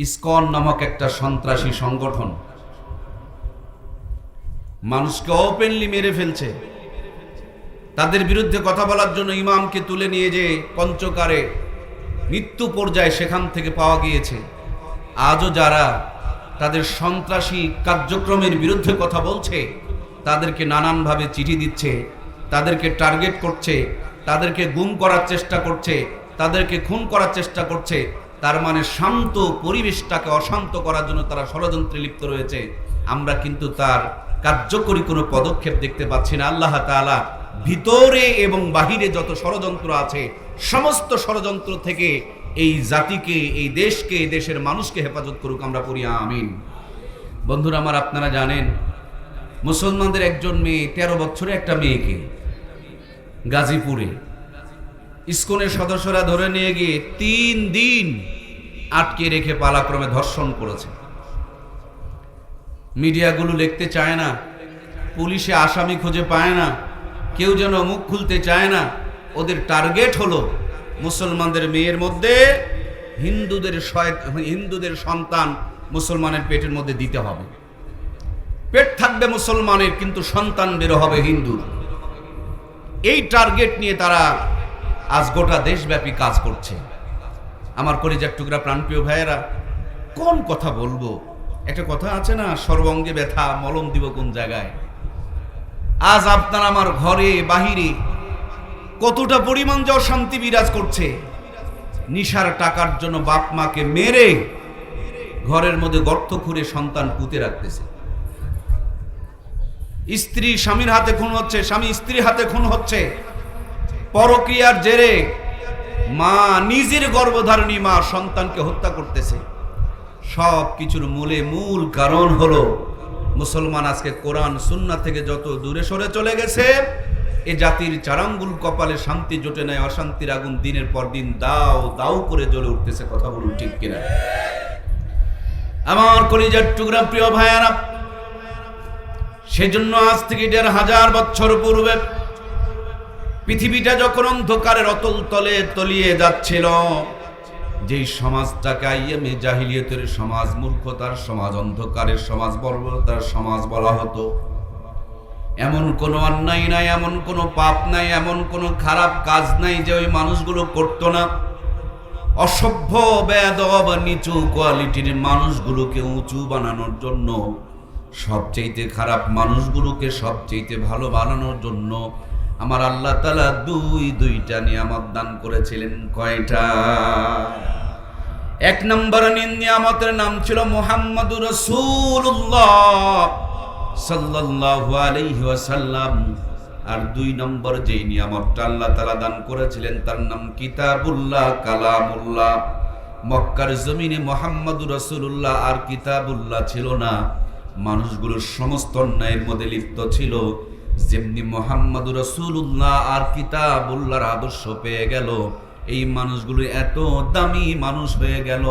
ISKCON নামক একটা সন্ত্রাসী সংগঠন মানুষকে ওপেনলি মেরে ফেলছে। তাদের বিরুদ্ধে কথা বলার জন্য ইমামকে তুলে নিয়ে যে পঞ্চকারে মৃত্যু পর্যায়ে সেখান থেকে পাওয়া গিয়েছে। আজও যারা তাদের সন্ত্রাসী কার্যক্রমের বিরুদ্ধে কথা বলছে তাদেরকে নানানভাবে চিঠি দিচ্ছে, তাদেরকে টার্গেট করছে, তাদেরকে গুম করার চেষ্টা করছে, তাদেরকে খুন করার চেষ্টা করছে। তার মানে শান্ত পরিবেশটাকে অশান্ত করার জন্য তারা ষড়যন্ত্রে লিপ্ত রয়েছে। আমরা কিন্তু তার কার্যকরী কোনো পদক্ষেপ দেখতে পাচ্ছি না। আল্লাহ তাআলা ভিতরে এবং বাহিরে যত ষড়যন্ত্র আছে সমস্ত ষড়যন্ত্র থেকে এই জাতিকে, এই দেশকে, এই দেশের মানুষকে হেফাজত করুক, আমরা পড়ি আমিন। বন্ধুরা আমার, আপনারা জানেন মুসলমানদের একজন মেয়ে 13 বছরের একটা মেয়েকে গাজীপুরে ইসকনের সদস্যরা ধরে নিয়ে গিয়ে 3 দিন আটকে রেখে পালাক্রমে ধর্ষণ করেছে। মিডিয়াগুলো লিখতে চায় না, পুলিশে আসামি খুঁজে পায় না, কেউ যেন মুখ খুলতে চায় না। ওদের টার্গেট হলো মুসলমানদের মেয়ের মধ্যে হিন্দুদের সন্তান মুসলমানের পেটের মধ্যে দিতে হবে। পেট থাকবে মুসলমানের, কিন্তু সন্তান বের হবে হিন্দুর। এই টার্গেট নিয়ে তারা আজ গোটা দেশব্যাপী কাজ করছে। আমার কলিজার টুকরা প্রাণপ্রিয় ভাইয়েরা, কোন কথা বলবো? একটা কথা আছে না, সর্বঙ্গে ব্যথা মলম দিব কোন জায়গায়। আজ আপনার আমার ঘরে বাহিরে কতটা পরিমাণ যে অশান্তি বিরাজ করছে। নিশার টাকার জন্য বাপ মাকে মেরে ঘরের মধ্যে গর্ত খুঁড়ে সন্তান পুঁতে রাখতেছে। স্ত্রী স্বামীর হাতে খুন হচ্ছে, স্বামী স্ত্রীর হাতে খুন হচ্ছে। পরক্রিয়ার জেরে মা, নিজের গর্ভধারণী মা সন্তানকে হত্যা করতেছে। সব কিছুর মূল কারণ হলো মুসলমান আজকে কোরআন সুন্নাহ থেকে যত দূরে সরে চলে গেছে, এ জাতির চারাঙ্গুল কপালে শান্তি জোটে নাই, অশান্তির আগুন দিনের পর দিন দাও দাও করে জ্বলে উঠতেছে। কথা বলুন ঠিক কিনা? আমার কলিজার টুকরা প্রিয় ভাইয়ারা, সেজন্য আজ থেকে 1500 বছর পূর্বে পৃথিবীটা যখন অন্ধকারের অতল তলে তলিয়ে যাচ্ছিল, যেই সমাজটাকে আইয়ামে জাহিলিয়তের সমাজ, মূর্খতার সমাজ, অন্ধকারের সমাজ, বর্বরতার সমাজ বলা হতো, এমন কোনো অন্যায় নাই, এমন কোনো পাপ নাই, এমন কোনো খারাপ কাজ নাই যে ওই মানুষগুলো করতো না। অসভ্য, বেয়াদব, নিচু কোয়ালিটির মানুষগুলোকে উঁচু বানানোর জন্য, সবচেয়ে খারাপ মানুষগুলোকে সবচেয়ে ভালো বানানোর জন্য আমার আল্লাহ তাআলা দুইটা নিয়ামত দান করেছিলেন। কয়টা? 1 নম্বর নিয়ামতের নাম ছিল মুহাম্মাদুর রাসূলুল্লাহ সাল্লাল্লাহু আলাইহি ওয়াসাল্লাম। আর 2 নম্বর যেই নিয়ামতটা আল্লাহ তাআলা দান করেছিলেন তার নাম কিতাবুল্লাহ, কালামুল্লাহ। মক্কার জমিনে মুহাম্মাদুর রাসূলুল্লাহ আর কিতাবুল্লাহ ছিল না। মানুষগুলোর সমস্ত অন্যায়ের মধ্যে লিপ্ত ছিল। যেমনি মুহাম্মাদুর রাসূলুল্লাহ আর কিতাবুল্লাহর আদর্শ পেয়ে গেল, এই মানুষগুলো এত দামি মানুষ হয়ে গেল,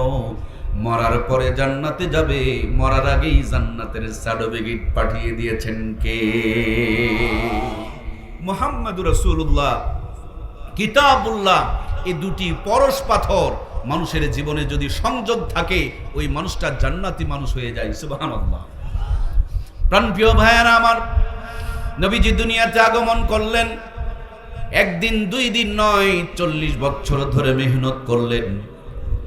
মরার পরে জান্নাতে যাবে, মরার আগেই জান্নাতের সার্টিফিকেট পাঠিয়ে দিয়েছেন কে? মুহাম্মাদুর রাসূলুল্লাহ, কিতাবুল্লাহ। এই দুটি পরশ পাথর মানুষের জীবনে যদি সংযোগ থাকে, ওই মানুষটা জান্নাতি মানুষ হয়ে যায়। সুবহানাল্লাহ। প্রাণপ্রিয় ভাইয়েরা আমার, নবীজি দুনিয়াতে আগমন করলেন। 1 দিন 2 দিন নয়, 40 বছর ধরে মেহনত করলেন,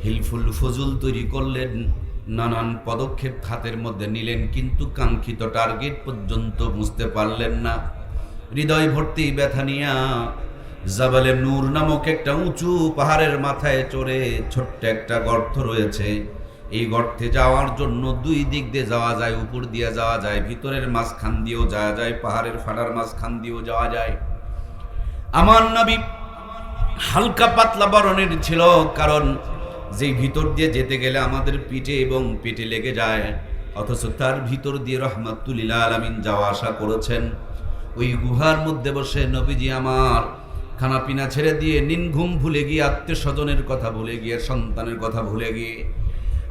হিলফুল ফজুল তৈরি করলেন, নানান পদক্ষেপ হাতের মধ্যে নিলেন, কিন্তু কাঙ্ক্ষিত টার্গেট পর্যন্ত বুঝতে পারলেন না। হৃদয় ভর্তি ব্যথা নিয়া জাবালে নূর নামক একটা উঁচু পাহাড়ের মাথায় চড়ে, ছোট্ট একটা গর্ত রয়েছে। এই গর্তে যাওয়ার জন্য 2 দিক দিয়ে যাওয়া যায়, উপর দিয়ে যাওয়া যায়, ভিতরের মাঝখান দিয়েও যাওয়া যায়, পাহাড়ের ফাটার মাঝখান দিয়েও যাওয়া যায়। আমার নবী হালকা পাতলা বরণের ছিল, কারণ যেই ভিতর দিয়ে যেতে গেলে আমাদের পিঠে এবং পেটে লেগে যায়, অথচ তার ভিতর দিয়ে রাহমাতুল লিল আলামিন যাওয়া আসা করেছেন। ওই গুহার মধ্যে বসে নবীজি আমার খানা পিনা ছেড়ে দিয়ে, নির্ঘুম ভুলে গিয়ে, আত্মীয় স্বজনের কথা ভুলে গিয়ে, সন্তানের কথা ভুলে গিয়ে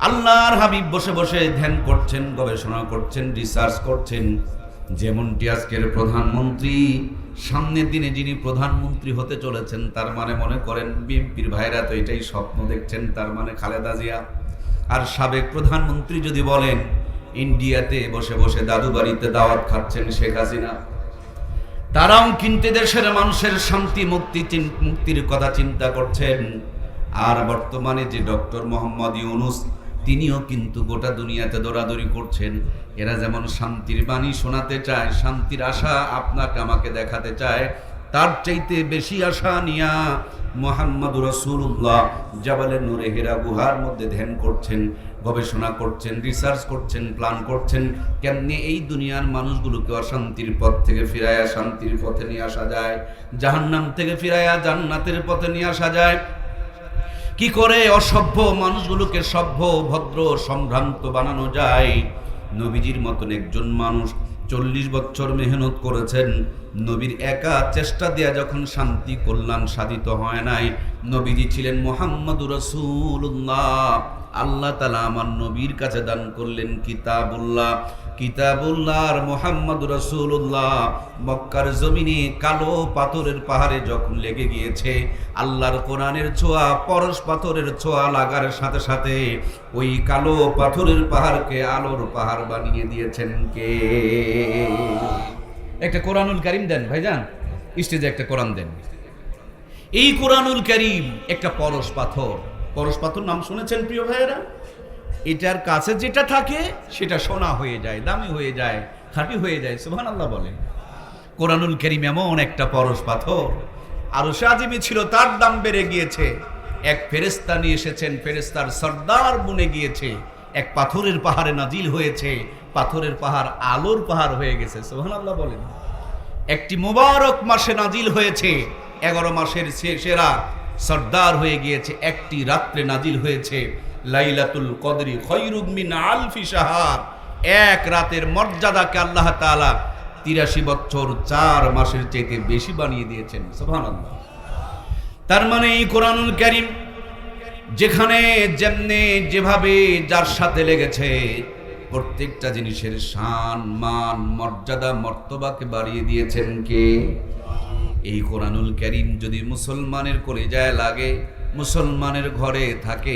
আল্লাহর হাবিব বসে বসে ধ্যান করছেন, গবেষণা করছেন, রিসার্চ করছেন। যেমনটি আজকের প্রধানমন্ত্রী, সামনের দিনে যিনি প্রধানমন্ত্রী হতে চলেছেন, তার মানে মনে করেন বিএনপির ভাইরা তো এটাই স্বপ্ন দেখছেন, তার মানে খালেদা জিয়া। আর সাবেক প্রধানমন্ত্রী যদি বলেন ইন্ডিয়াতে বসে বসে দাদু বাড়িতে দাওয়াত খাচ্ছেন শেখ হাসিনা, তারাও কিন্তু দেশের মানুষের শান্তি মুক্তির কথা চিন্তা করছেন। আর বর্তমানে যে ডক্টর মোহাম্মদ ইউনূস, তিনিও কিন্তু গোটা দুনিয়াতে দৌড়াদৌড়ি করছেন। এরা যেমন শান্তির বাণী শোনাতে চায়, শান্তির আশা আপনাকে আমাকে দেখাতে চায়, তার চাইতে বেশি আশা নিয়া মুহাম্মদুর রাসূলুল্লাহ জাবালে নূরে হেরা গুহার মধ্যে ধ্যান করছেন, গবেষণা করছেন, রিসার্চ করছেন, প্ল্যান করছেন কেমনে এই দুনিয়ার মানুষগুলোকে অশান্তির পথ থেকে ফিরায়া শান্তির পথে নিয়ে আসা যায়, জাহান্নাম থেকে ফিরায়া জান্নাতের পথে নিয়ে আসা যায়, কি করে অসভ্য মানুষগুলোকে সভ্য ভদ্র সম্ভ্রান্ত বানানো যায়। নবীজির মতন একজন মানুষ 40 বছর মেহনত করেছেন। নবীর একা চেষ্টা দেয়া যখন শান্তি কল্যাণ সাধিত হয় নাই, নবীজি ছিলেন মুহাম্মদুর রাসূলুল্লাহ। আল্লাহ তাআলা আমার নবীর কাছে দান করলেন কিতাবুল্লাহ। কিতাবুল্লাহ আর মুহাম্মদুর রাসূলুল্লাহ মক্কার জমিনে কালো পাথরের পাহাড়ে যখন লেগে গিয়েছে, আল্লাহর কোরআনের ছোঁয়া পরশ পাথরের ছোঁয়া লাগার সাথে সাথে ওই কালো পাথরের পাহাড়কে আলোর পাহাড় বানিয়ে দিয়েছেন কে? একটা কোরআনুল কারীম দেন ভাইজান, স্টেজে একটা কোরআন দেন। এই কোরআনুল কারীম একটা পরশ পাথর। পরশ পাথর নাম শুনেছেন প্রিয় ভাইয়েরা? এটার কাছে যেটা থাকে সেটা সোনা হয়ে যায়, দামি হয়ে যায়, খাঁটি হয়ে যায়। সুবহানাল্লাহ বলেন। কোরআনুল কারীম এমন একটা পরশ পাথর, আরশে আজিমে ছিল, তার দাম বেড়ে গিয়েছে। এক ফেরেশতা নিয়ে এসেছেন, ফেরেশতার সর্দার বনে গিয়েছে, এক পাথরের পাহাড়ে নাজিল হয়েছে, পাথরের পাহাড় আলোর পাহাড় হয়ে গেছে। সুবহানাল্লাহ বলেন। একটি মুবারক মাসে নাজিল হয়েছে, 11 মাসের সেরা সর্দার হয়ে গিয়েছে। একটি রাত্রে নাজিল হয়েছে লাইলাতুল কদরি খায়রুম মিন আলফি শাহর। এক রাতের মর্যাদাকে আল্লাহ তাআলা 83 বছর 4 মাসের চাইতে বেশি বানিয়ে দিয়েছেন। সুবহানাল্লাহ। তার মানে এই কোরআনুল কারীম যেখানে যেমনে যেভাবে যার সাথে লেগেছে, প্রত্যেকটা জিনিসের শান মান মর্যাদা মর্তবাকে বাড়িয়ে দিয়েছেন কে? এই কোরআনুল কারীম যদি মুসলমানের কলিজায় লাগে, মুসলমানের ঘরে থাকে,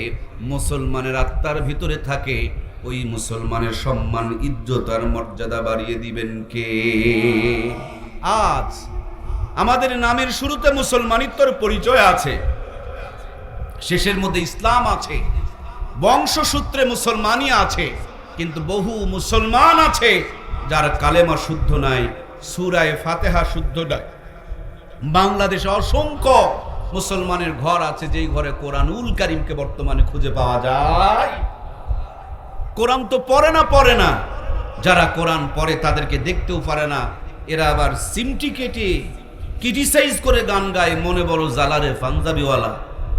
মুসলমানের আত্মার ভিতরে থাকে, ওই মুসলমানের সম্মান ইজ্জত আর মর্যাদা বাড়িয়ে দিবেন কে? আজ আমাদের নামের শুরুতে মুসলমানিত্বর পরিচয় আছে, শেষের মধ্যে ইসলাম আছে, বংশসূত্রে মুসলমানই আছে, কিন্তু বহু মুসলমান আছে যার কালেমা শুদ্ধ নাই, সূরায়ে ফাতিহা শুদ্ধ নাই। বাংলাদেশে অসংখ্য মুসলমানের ঘর আছে যেই ঘরে কোরআনুল কারীমকে বর্তমানে খুঁজে পাওয়া যায়। কোরআন তো পড়ে না, যারা কোরআন পড়ে তাদেরকে দেখতেও পারে না। এরা আবার সিমটি কেটে ক্রিটিসাইজ করে গান গায়, মনে বড় জালারে পাঞ্জাবিওয়ালা,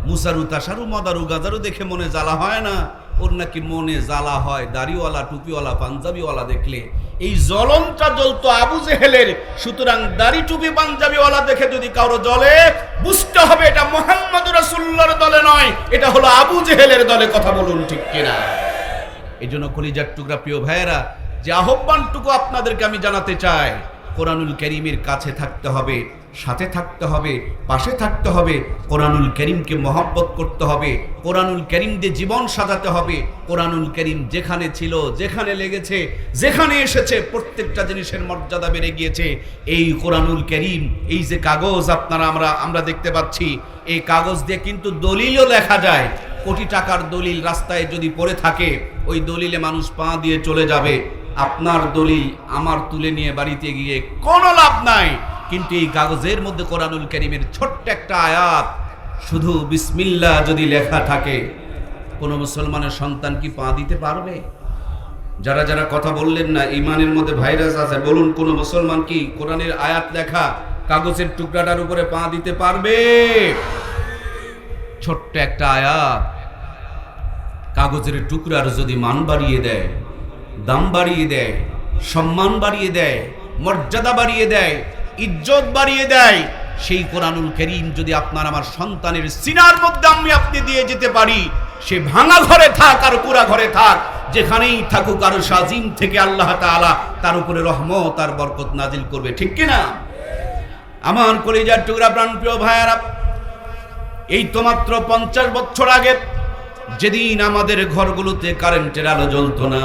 মুসারু তাসারু মদারু গাজারু দেখে মনে জ্বালা হয় না, ওর নাকি মনে জ্বালা হয় দাড়িওয়ালা টুপিওয়ালা পাঞ্জাবিওয়ালা দেখলে। এই জ্বলনটা জ্বলতো আবু জেহেলের, সুতরাং দাড়ি টুপি পাঞ্জাবিওয়ালা দেখে যদি কারো জ্বলে, বুঝতে হবে এটা মুহাম্মদুর রাসূলুল্লাহর দলে নয়, এটা হলো আবু জেহেলের দলে। কথা বলুন ঠিক কিনা? এই জন্য কলিজার টুকরা প্রিয় ভাইয়েরা, যে আহ্বানটুকু আপনাদেরকে আমি জানাতে চাই, কোরআনুল কারীমের কাছে থাকতে হবে, সাথে থাকতে হবে, পাশে থাকতে হবে, কোরআনুল কারীমকে মহব্বত করতে হবে, কোরআনুল কারীম দিয়ে জীবন সাজাতে হবে। কোরআনুল কারীম যেখানে ছিল, যেখানে লেগেছে, যেখানে এসেছে, প্রত্যেকটা জিনিসের মর্যাদা বেড়ে গিয়েছে। এই কোরআনুল কারীম, এই যে কাগজ আমরা দেখতে পাচ্ছি, এই কাগজ দিয়ে কিন্তু দলিলও লেখা যায়। কোটি টাকার দলিল রাস্তায় যদি পড়ে থাকে, ওই দলিলে মানুষ পা দিয়ে চলে যাবে। আপনার দলিল আমার তুলে নিয়ে বাড়িতে গিয়ে কোনো লাভ নাই, কিন্তু এই কাগজের মধ্যে কোরআনুল কারীমের ছোট্ট একটা আয়াত, শুধু বিসমিল্লাহ যদি লেখা থাকে, কোন মুসলমানের সন্তান কি পা দিতে পারবে? যারা যারা কথা বললেন না, ইমানের মধ্যে ভাইরাস আছে, বলুন কোন মুসলমান কি কোরআনের আয়াত লেখা কাগজের টুকরাটার উপরে পা দিতে পারবে? ছোট্ট একটা আয়াত কাগজের টুকরার যদি মান বাড়িয়ে দেয়, দাম বাড়িয়ে দেয়, সম্মান বাড়িয়ে দেয়, মর্যাদা বাড়িয়ে দেয়, ইজ্জত বাড়িয়ে দেয়, সেই কোরআনুল কারীম যদি আপনার আমার সন্তানের সিনার মধ্যে আপনি দিয়ে যেতে পারি, সে ভাঙা ঘরে থাক আর পুরা ঘরে থাক, যেখানেই থাকুক, আর শাজিম থেকে আল্লাহ তাআলা তার উপরে রহমত আর বরকত নাজিল করবে। ঠিক কিনা? আমার কলিজার টুকরা প্রাণপ্রিয় ভাইয়েরা, এই তো মাত্র 50 বছর আগে যেদিন আমাদের ঘরগুলোতে কারেন্টের আলো জ্বলতো না,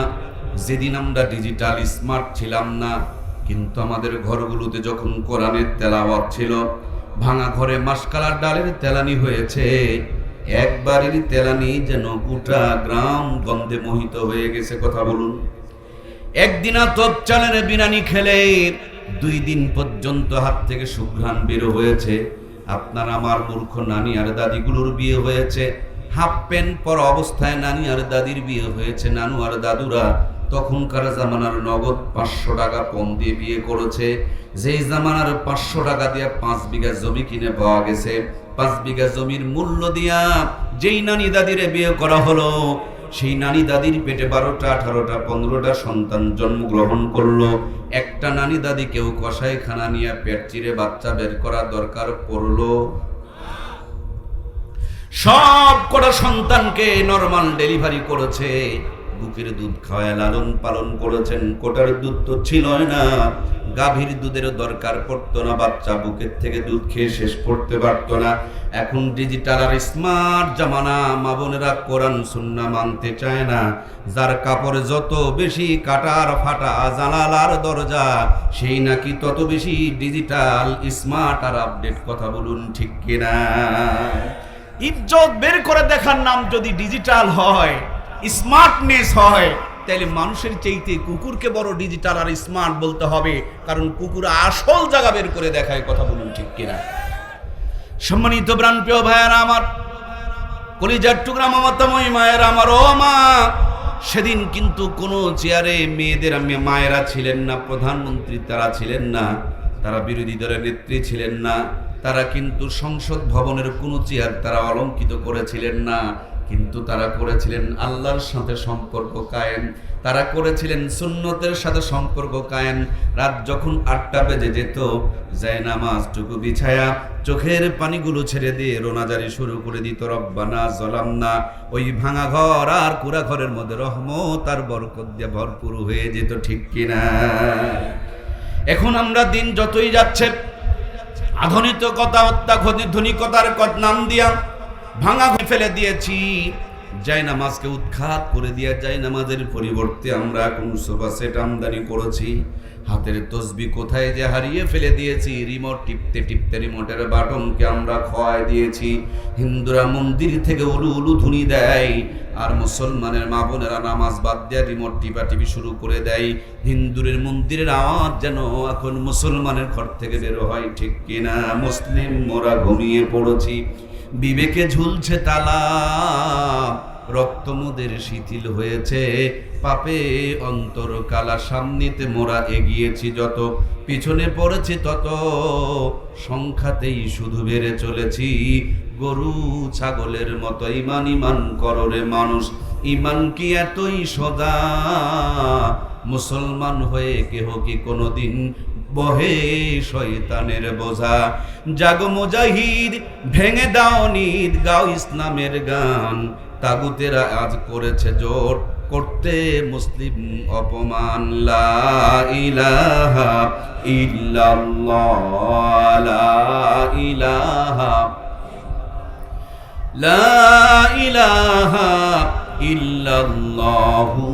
যেদিন আমরা ডিজিটাল স্মার্ট ছিলাম না, কিন্তু আমাদের ঘরগুলোতে যখন কোরআনের তেলাওয়াত ছিল, ভাঙা ঘরে মাসকালার ডালের তেলানি হয়েছে, একবারের তেলানি যেন গোটা গ্রাম গন্ধে মোহিত হয়ে গেছে। কথা বলুন। একদিন আতপ চালের বিরিয়ানি খেলে 2 দিন পর্যন্ত হাত থেকে সুঘ্রাণ বের হয়েছে। আপনার আমার মূর্খ নানি আর দাদিগুলোর বিয়ে হয়েছে, হাফ প্যান্ট পরা অবস্থায় নানি আর দাদির বিয়ে হয়েছে। নানু আর দাদুরা তখনকার জামানার নগদ 500 টাকা পণ দিয়ে বিয়ে করেছে। যেই জামানার 500 টাকা দিয়ে 5 বিঘা জমি কিনে পাওয়া গেছে, 5 বিঘা জমির মূল্য দিয়া যেই নানি দাদিরে বিয়ে করা হলো, সেই নানি দাদির পেটে 12টা 18টা 15টা সন্তান জন্মগ্রহণ করলো। একটা নানি দাদি কেউ কসাইখানা নিয়ে পেট চিরে বাচ্চা বের করা দরকার পড়লো? সব কটা সন্তানকে নরমাল ডেলিভারি করেছে, বুকের দুধ খাওয়ায় লালন পালন করেছেন। কোটার দুধ তো ছিলই না, গাভীর দুধের দরকার পড়তো না, বাচ্চা বুকের থেকে দুধ খেয়ে শেষ করতে পারতো না। এখন ডিজিটাল আর স্মার্ট জামানা, মা বোনেরা কোরআন সুন্নাহ মানতে চায় না। যার কাপড় যত বেশি কাটার ফাটা জানালার দরজা, সেই নাকি তত বেশি ডিজিটাল স্মার্ট আর আপডেট। কথা বলুন ঠিক কিনা? ইজ্জত বের করে দেখার নাম যদি ডিজিটাল হয়, স্মার্টনেস হয়, তাহলে মানুষের চাইতে কুকুরকে বড় ডিজিটাল আর স্মার্ট বলতে হবে, কারণ কুকুর আসল জায়গা বের করে দেখায়। কথা বলুন ঠিক কিনা? সম্মানিত প্রাণপ্রিয় ভাইয়েরা আমার, কলিজার টুকরা মমতাময়ী মায়েরা আমার, ও মা, সেদিন কিন্তু কোনো চেয়ারে মেয়েদের মায়েরা ছিলেন না, প্রধানমন্ত্রী তারা ছিলেন না, তারা বিরোধী দলের নেত্রী ছিলেন না, তারা কিন্তু সংসদ ভবনের কোনো চেয়ার তারা অলঙ্কিত করেছিলেন না, কিন্তু তারা করেছিলেন আল্লাহর সাথে সম্পর্ক কায়েম, তারা করেছিলেন সুন্নতের সাথে সম্পর্ক কায়েম। রাত যখন 8টা বেজে যেত, জায়নামাজটুকু বিছায়া চোখের পানিগুলো ছেড়ে দিয়ে রোনাজারি শুরু করে দিত, রব্বানা যালামনা। ওই ভাঙা ঘর আর কুড়া ঘরের মধ্যে রহমত আর বরকত দিয়ে ভরপুর হয়ে যেত। ঠিক কিনা? এখন আমরা দিন যতই যাচ্ছে আধুনিকতা অত্যাধুনিকতার নাম দিয়া ভাঙা ফেলে দিয়েছি, জায়নামাজকে উৎখাত করে দিয়ে জায়নামাজের পরিবর্তে আমরা এখন সোফা সেট আমদানি করেছি। হাতের তসবি কোথায় যে হারিয়ে ফেলে দিয়েছি, রিমোট টিপতে টিপতে রিমোটের বাটনকে আমরা খোয়াই দিয়েছি। হিন্দুরা মন্দির থেকে উলু উলু ধ্বনি দেয়, আর মুসলমানের মা বোনেরা নামাজ বাদ দিয়ে রিমোট টিপা টিপি শুরু করে দেয়। হিন্দুরের মন্দিরের আওয়াজ যেন এখন মুসলমানের ঘর থেকে বের হয়। ঠিক কিনা? মুসলিম মোরা ঘুমিয়ে পড়েছি, বিবেকে ঝুলছে তালা, রক্ত মোদের শিথিল হয়েছে, পাপে অন্তর কালা। সামনেতে মোরা এগিয়েছি যত, পিছনে পড়েছি তত, সংখ্যাতেই শুধু বেড়ে চলেছি গরু ছাগলের মতো। ইমান ইমান কররে মানুষ, ইমান কি এতই সদা? মুসলমান হয়ে কেহ কি কোনোদিন বহে শয়তানের বোঝা? জাগো মুজাহিদ, ভেঙে দাও নিদ, গাও ইসলামের গান। তাগুতেরা আজ করেছে জোর, করতে মুসলিম অপমান। লা ইলাহা ইল্লাল্লাহ, লা ইলাহা, লা ইলাহা ইল্লাল্লাহু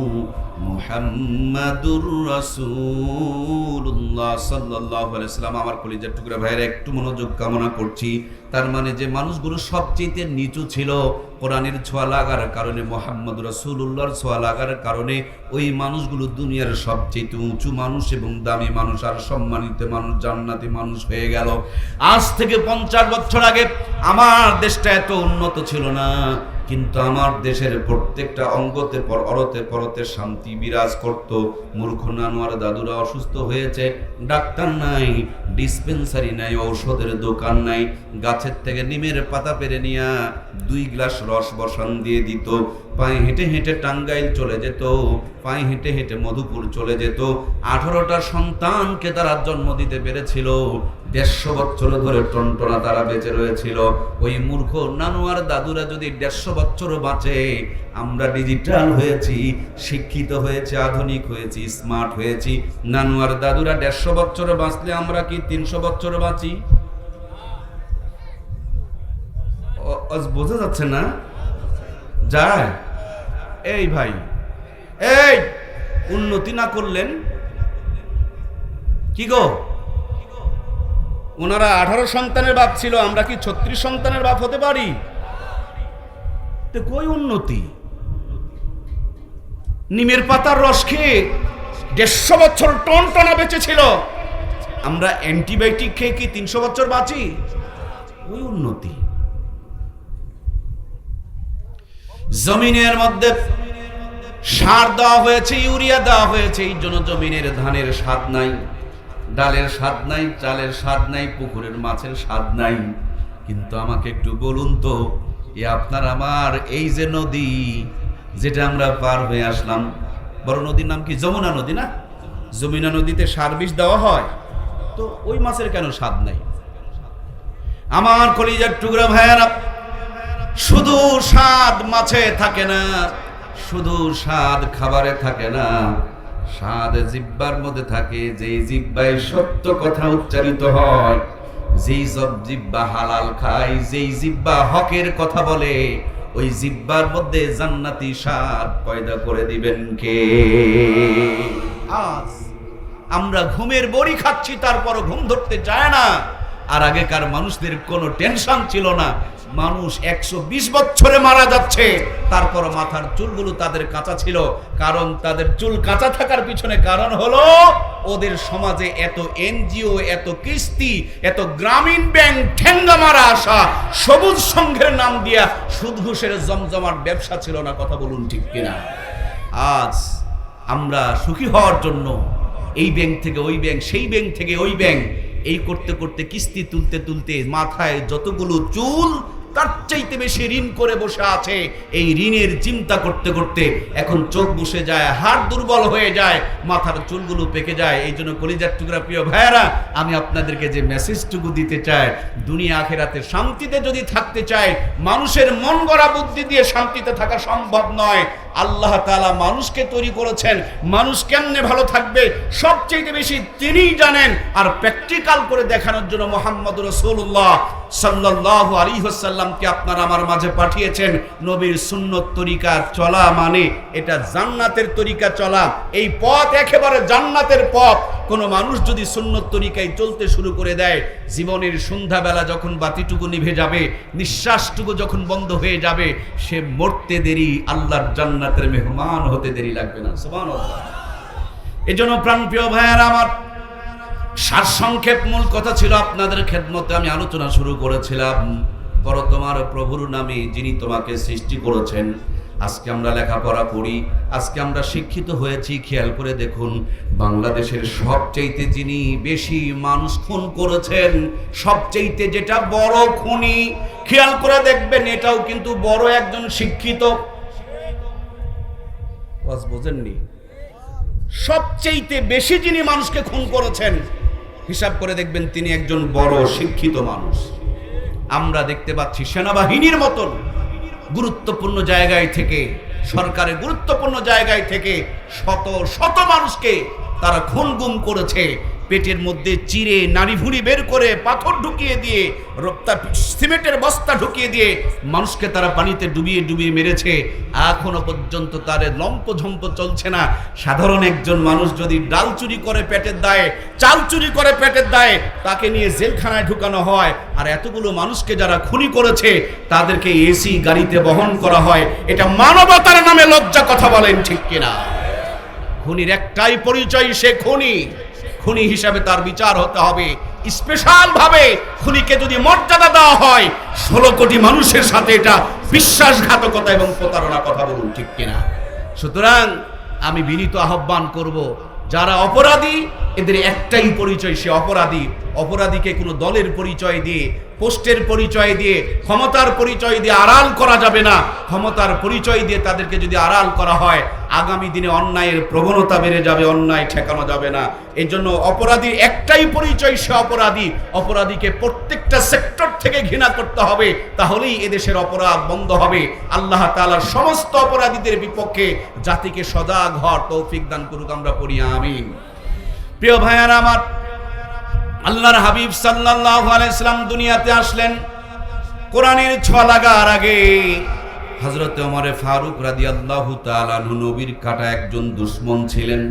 মুহাম্মাদুর রাসূলুল্লাহ সাল্লাল্লাহু আলাইহি ওয়াসাল্লাম। আমার কলিজার টুকরা ভাইরা, একটু মনোযোগ কামনা করছি। তার মানে যে মানুষগুলো সবচেয়ে নিচু ছিল, কোরআনের ছোঁয়া লাগার কারণে, মুহাম্মদ রাসূলুল্লাহর ছোঁয়া লাগার কারণে ওই মানুষগুলো দুনিয়ার সবচেয়ে উঁচু মানুষ এবং দামি মানুষ আর সম্মানিত মানুষ, জান্নাতি মানুষ হয়ে গেল। আজ থেকে 50 বছর আগে আমার দেশটা এত উন্নত ছিল না, কিন্তু আমার দেশের প্রত্যেকটা অঙ্গতে অরতে পরতে শান্তি বিরাজ করত। মূর্খ নানু আর দাদুরা অসুস্থ হয়েছে, ডাক্তার নাই, ডিসপেন্সারি নাই, ঔষধের দোকান নাই, গাছের থেকে নিমের পাতা পেরে নিয়ে 2 গ্লাস রস বসান দিয়ে দিত। পায়ে হেঁটে হেঁটে টাঙ্গাইল চলে যেত, পায়ে হেঁটে হেঁটে মধুপুর চলে যেত। 18টা সন্তানকে তারা জন্ম দিতে পেরেছিল। 150 বছর ধরে টনটনা তারা বেঁচে রয়েছিল। ওই মূর্খ নানু আর দাদুরা যদি 150 বছর বাঁচে, আমরা ডিজিটাল হয়েছি, শিক্ষিত হয়েছি, আধুনিক হয়েছি, স্মার্ট হয়েছি। নানু আর দাদুরা 150 বছর বাঁচলে আমরা কি 300 বছর বাঁচি? বোঝা যাচ্ছে না? যায়? এই ভাই, এই উন্নতি না করলেন কি গো? ওনারা 18 সন্তানের বাপ ছিল, আমরা কি 36 সন্তানের বাপ হতে পারি? তো কই উন্নতি? নিমের পাতার রস খেয়ে 150 বছর টনটনা বেঁচে ছিল, আমরা অ্যান্টিবায়োটিক খেয়ে কি 300 বছর বাঁচি? ওই উন্নতি। জমিনের মধ্যে সার দেওয়া হয়েছে, ইউরিয়া দেওয়া হয়েছে, এই জন্য জমিনের ধানের স্বাদ নাই, ডালের স্বাদ নাই, চালের স্বাদ নাই, পুকুরের মাছের স্বাদ নাই। কিন্তু আমাকে একটু বলুন তো, এ আপনার আমার এই যে নদী যেটা আমরা পার হয়ে আসলাম, বড় নদীর নাম কি? যমুনা নদী না? যমুনা নদীতে সার বিষ দেওয়া হয়, তো ওই মাছের কেন স্বাদ নাই? আমার কলিজার টুকরা ভাইয়ারা, শুধু স্বাদ মাছে থাকে না, শুধু স্বাদ খাবারে থাকে না, স্বাদ জিহ্বার মধ্যে থাকে। যেই জিহ্বায় সত্য কথা উচ্চারিত হয়, যেই সব জিহ্বা হালাল খায়, যেই জিহ্বা হকের কথা বলে, ওই জিহ্বার মধ্যে জান্নাতি স্বাদ পয়দা করে দিবেন কে? আজ আমরা ঘুমের বড়ি খাচ্ছি, তারপরও ঘুম ধরতে চায় না। আর আগেকার মানুষদের কোনো টেনশন ছিল না, মানুষ 120 বছরে মারা যাচ্ছে, তারপর মাথার চুলগুলো তাদের কাঁচা ছিল। কারণ তাদের চুল কাঁচা থাকার পিছনে কারণ হলো ওদের সমাজে এত এনজিও, এত কিস্তি, এত গ্রামীণ ব্যাংক ঠেঙ্গা মারা আসা, সবুজ সংঘের নাম দিয়া সুদ ঘুষের জমজমাট ব্যবসা ছিল না। কথা বলুন ঠিক কিনা? আজ আমরা সুখী হওয়ার জন্য এই ব্যাংক থেকে ওই ব্যাংক, সেই ব্যাংক থেকে ওই ব্যাংক, এই করতে করতে কিস্তি তুলতে তুলতে মাথায় যতগুলো চুল, তার চাইতে বেশি ঋণ করে বসে আছে। এই ঋণের চিন্তা করতে করতে এখন চোখ বসে যায়, হাড় দুর্বল হয়ে যায়, মাথার চুলগুলো পেকে যায়। এই জন্য কলিজার টুকরা প্রিয় ভাইয়েরা, আমি আপনাদেরকে যে মেসেজটুকু দিতে চাই, দুনিয়া আখেরাতে শান্তিতে যদি থাকতে চায়, মানুষের মন গড়া বুদ্ধি দিয়ে শান্তিতে থাকা সম্ভব নয়। আল্লাহ তাআলা মানুষকে তৈরি করেছেন, মানুষ কেমনে ভালো থাকবে সবচেয়ে বেশি তিনিই জানেন। আর প্র্যাকটিক্যাল করে দেখানোর জন্য মুহাম্মদুর রাসূলুল্লাহ সাল্লাল্লাহু আলাইহি ওয়াসাল্লামকে আপনার আমার মাঝে পাঠিয়েছেন। নবীর সুন্নত তরিকা চলা মানে এটা জান্নাতের তরিকা চলা। এই পথ একেবারে জান্নাতের পথ। কোনো মানুষ যদি সুন্নত তরিকায় চলতে শুরু করে দেয়, জীবনের সন্ধ্যাবেলা যখন বাতিটুকু নিভে যাবে, নিঃশ্বাসটুকু যখন বন্ধ হয়ে যাবে, সে মরতে দেরি, আল্লাহর জান্নাতের মেহমান হতে দেরি লাগবে না। সুবহানাল্লাহ। এজন্য প্রাণপ্রিয় ভাইয়েরা আমার, সারসংক্ষেপ মূল কথা ছিল আপনাদের খেদমতে আমি আলোচনা শুরু করেছিলাম, পর তোমার প্রভুর নামে যিনি তোমাকে সৃষ্টি করেছেন। আজকে আমরা লেখাপড়া করি, আজকে আমরা শিক্ষিত হয়েছি। খেয়াল করে দেখুন, বাংলাদেশের সবচাইতে যিনি বেশি মানুষ খুন করেছেন, সবচাইতে যেটা বড় খুনি, খেয়াল করে দেখবেন এটাও কিন্তু বড় একজন শিক্ষিত। বোঝেননি? সবচাইতে বেশি যিনি মানুষকে খুন করেছেন, হিসাব করে দেখবেন তিনি একজন বড় শিক্ষিত মানুষ। আমরা দেখতে পাচ্ছি সেনাবাহিনীর মতন গুরুত্বপূর্ণ জায়গায় থেকে, সরকারের গুরুত্বপূর্ণ জায়গায় থেকে শত শত মানুষকে তারা খুন গুম করেছে। পেটের মধ্যে চিরে নাড়ি ভুঁড়ি বের করে পাথর ঢুকিয়ে দিয়ে, সিমেন্টের বস্তা ঢুকিয়ে দিয়ে মানুষকে তারা পানিতে ডুবিয়ে ডুবিয়ে মেরেছে। এখনো পর্যন্ত তার লম্পঝম্প চলছে না। সাধারণ একজন মানুষ যদি ডাল চুরি করে পেটের দায়ে, চাল চুরি করে পেটের দায়ে, তাকে নিয়ে জেলখানায় ঢুকানো হয়। আর এতগুলো মানুষকে যারা খুনি করেছে তাদেরকে এসি গাড়িতে বহন করা হয়। এটা মানবতার নামে লজ্জা। কথা বলেন ঠিক কিনা? খুনির একটাই পরিচয়, সে খুনি। খুনি হিসাবে তার বিচার হতে হবে স্পেশাল ভাবে। খুনিকে যদি মর্যাদা দেওয়া হয়, 16 কোটি মানুষের সাথে এটা বিশ্বাসঘাতকতা এবং প্রতারণা। কথা বলুন ঠিক কিনা? সুতরাং আমি বিনীত আহ্বান করব, যারা অপরাধী এদের একটাই পরিচয়, সে অপরাধী। অপরাধীকে কোনো দলের পরিচয় দিয়ে, পোস্টের পরিচয় দিয়ে, ক্ষমতার পরিচয় দিয়ে আড়াল করা যাবে না। ক্ষমতার পরিচয় দিয়ে তাদেরকে যদি আড়াল করা হয়, আগামী দিনে অন্যায়ের প্রবণতা বেড়ে যাবে, অন্যায় ঠেকানো যাবে না। এই জন্য অপরাধীর একটাই পরিচয়, সে অপরাধী। অপরাধীকে প্রত্যেকটা সেক্টর থেকে ঘৃণা করতে হবে, তাহলেই এদেশের অপরাধ বন্ধ হবে। আল্লাহ তাআলা সমস্ত অপরাধীদের বিপক্ষে জাতিকে সজাগ হওয়ার তৌফিক দান করুক। আমরা পড়ি আমিন। প্রিয় ভাইয়ারা আমার, আল্লাহর হাবিব সাল্লাল্লাহু আলাইহি সাল্লাম দুনিয়াতে আসলেন। কোরআনের ছোঁয়া লাগার আগে হযরত ওমর ফারুক রাদিয়াল্লাহু তাআলা আনহু নবীর কাটা একজন দুশমন ছিলেন।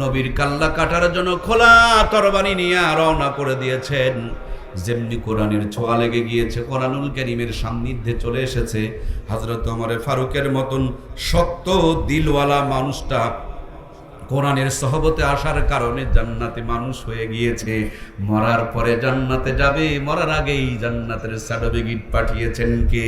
নবীর কাল্লা কাটার জন্য খোলা তরবারি নিয়ে রওনা করে দিয়েছেন। যেমনি কোরআনের ছোঁয়া লেগে গিয়েছে, কোরআনুল কারীমের সান্নিধ্যে চলে এসেছে, হযরত ওমর ফারুকের মতন শক্ত দিলওয়ালা মানুষটা কোরআনের সহবতে আসার কারণে জান্নাতে মানুষ হয়ে গিয়েছে। মরার পরে জান্নাতে যাবে, মরার আগেই জান্নাতের সার্টিফিকেট পাঠিয়েছেন কে?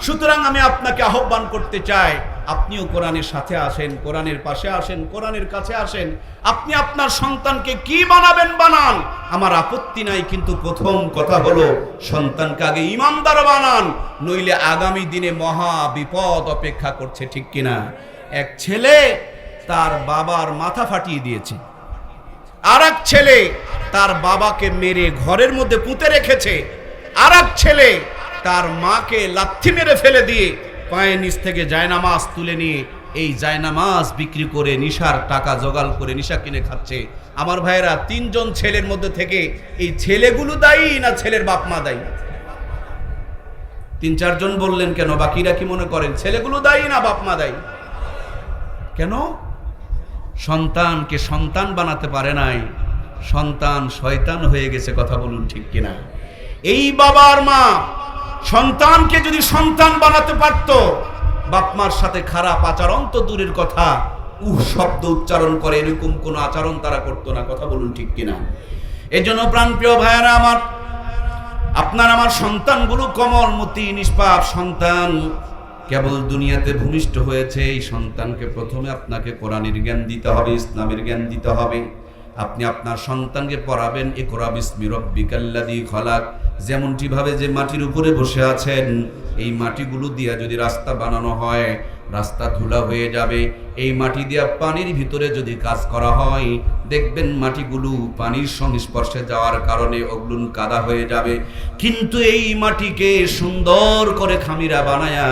সুতরাং আমি আপনাকে আহ্বান করতে চাই, আপনিও কোরআনের সাথে আসেন, কোরআনের পাশে আসেন, কোরআনের কাছে আসেন। আপনি আপনার সন্তানকে কি বানাবেন বানান, আমার আপত্তি নাই, কিন্তু প্রথম কথা হলো সন্তানকে আগে ইমানদার বানান, নইলে আগামী দিনে মহা বিপদ অপেক্ষা করছে, ঠিক কিনা? এক ছেলে তার বাবার মাথা ফাটিয়ে দিয়েছে, আর এক ছেলে তার বাবাকে মেরে ঘরের মধ্যে পুঁতে রেখেছে, আর এক ছেলে তার মাকে লাথি মেরে ফেলে দিয়ে পায়ের নিচ থেকে জায়নামাজ তুলে নিয়ে এই জায়নামাজ বিক্রি করে নিশার টাকা জোগাড় করে নিশা কিনে খাচ্ছে। আমার ভাইয়েরা, তিনজন ছেলের মধ্যে থেকে এই ছেলেগুলো দায়ী না ছেলের বাপ মা দায়ী? তিন চারজন বললেন কেন? বাকিরা কি মনে করেন ছেলেগুলো দায়ী না বাপ মা দায়ী? কেন? সন্তানকে সন্তান বানাতে পারে নাই, সন্তান শয়তান হয়ে গেছে। কথা বলুন ঠিক কিনা? এই বাবার মা সন্তানকে যদি সন্তান বানাতে পারত, বাপ মার সাথে খারাপ আচরণ তো দূরের কথা, শব্দ উচ্চারণ করে এরকম কোন আচরণ তারা করতো না। কথা বলুন ঠিক কিনা? এই জন্য প্রাণপ্রিয় ভাইয়েরা আমার, আপনার আমার সন্তানগুলো কোমলমতি নিষ্পাপ সন্তান, কেবল দুনিয়াতে ভূমিষ্ঠ হয়েছে। এই সন্তানকে প্রথমে আপনাকে কোরআনের জ্ঞান দিতে হবে, ইসলামের জ্ঞান দিতে হবে। আপনি আপনার সন্তানকে পড়াবেন ইকরা বিসমি রাব্বিকাল্লাযী খলাক। যেমনটি ভাবে যে মাটির উপরে বসে আছেন, এই মাটিগুলো দিয়া যদি রাস্তা বানানো হয়, রাস্তা ধুলা হয়ে যাবে। এই মাটি দিয়া পানির ভিতরে যদি কাজ করা হয়, দেখবেন মাটিগুলো পানির সংস্পর্শে যাওয়ার কারণে ওগুলো কাদা হয়ে যাবে। কিন্তু এই মাটিকে সুন্দর করে খামিরা বানায়া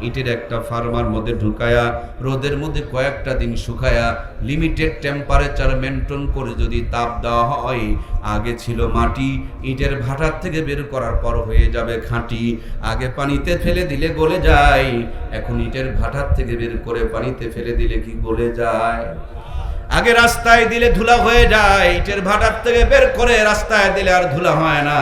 ইটের একটা ফার্মার মধ্যে ঢুকায়া রোদের মধ্যে কয়েকটা দিন শুকায়া লিমিটেড টেম্পারেচার মেনটেন করে যদি তাপ দেওয়া হয়, আগে ছিল মাটি, ইটের ভাটার থেকে বের করার পর হয়ে যাবে খাঁটি। আগে পানিতে ফেলে দিলে গলে যায়, এখন ইটের ভাটার থেকে বের করে পানিতে ফেলে দিলে কি গলে যায়? আগে রাস্তায় দিলে ধুলা হয়ে যায়, ইটের ভাটার থেকে বের করে রাস্তায় দিলে আর ধুলা হয় না।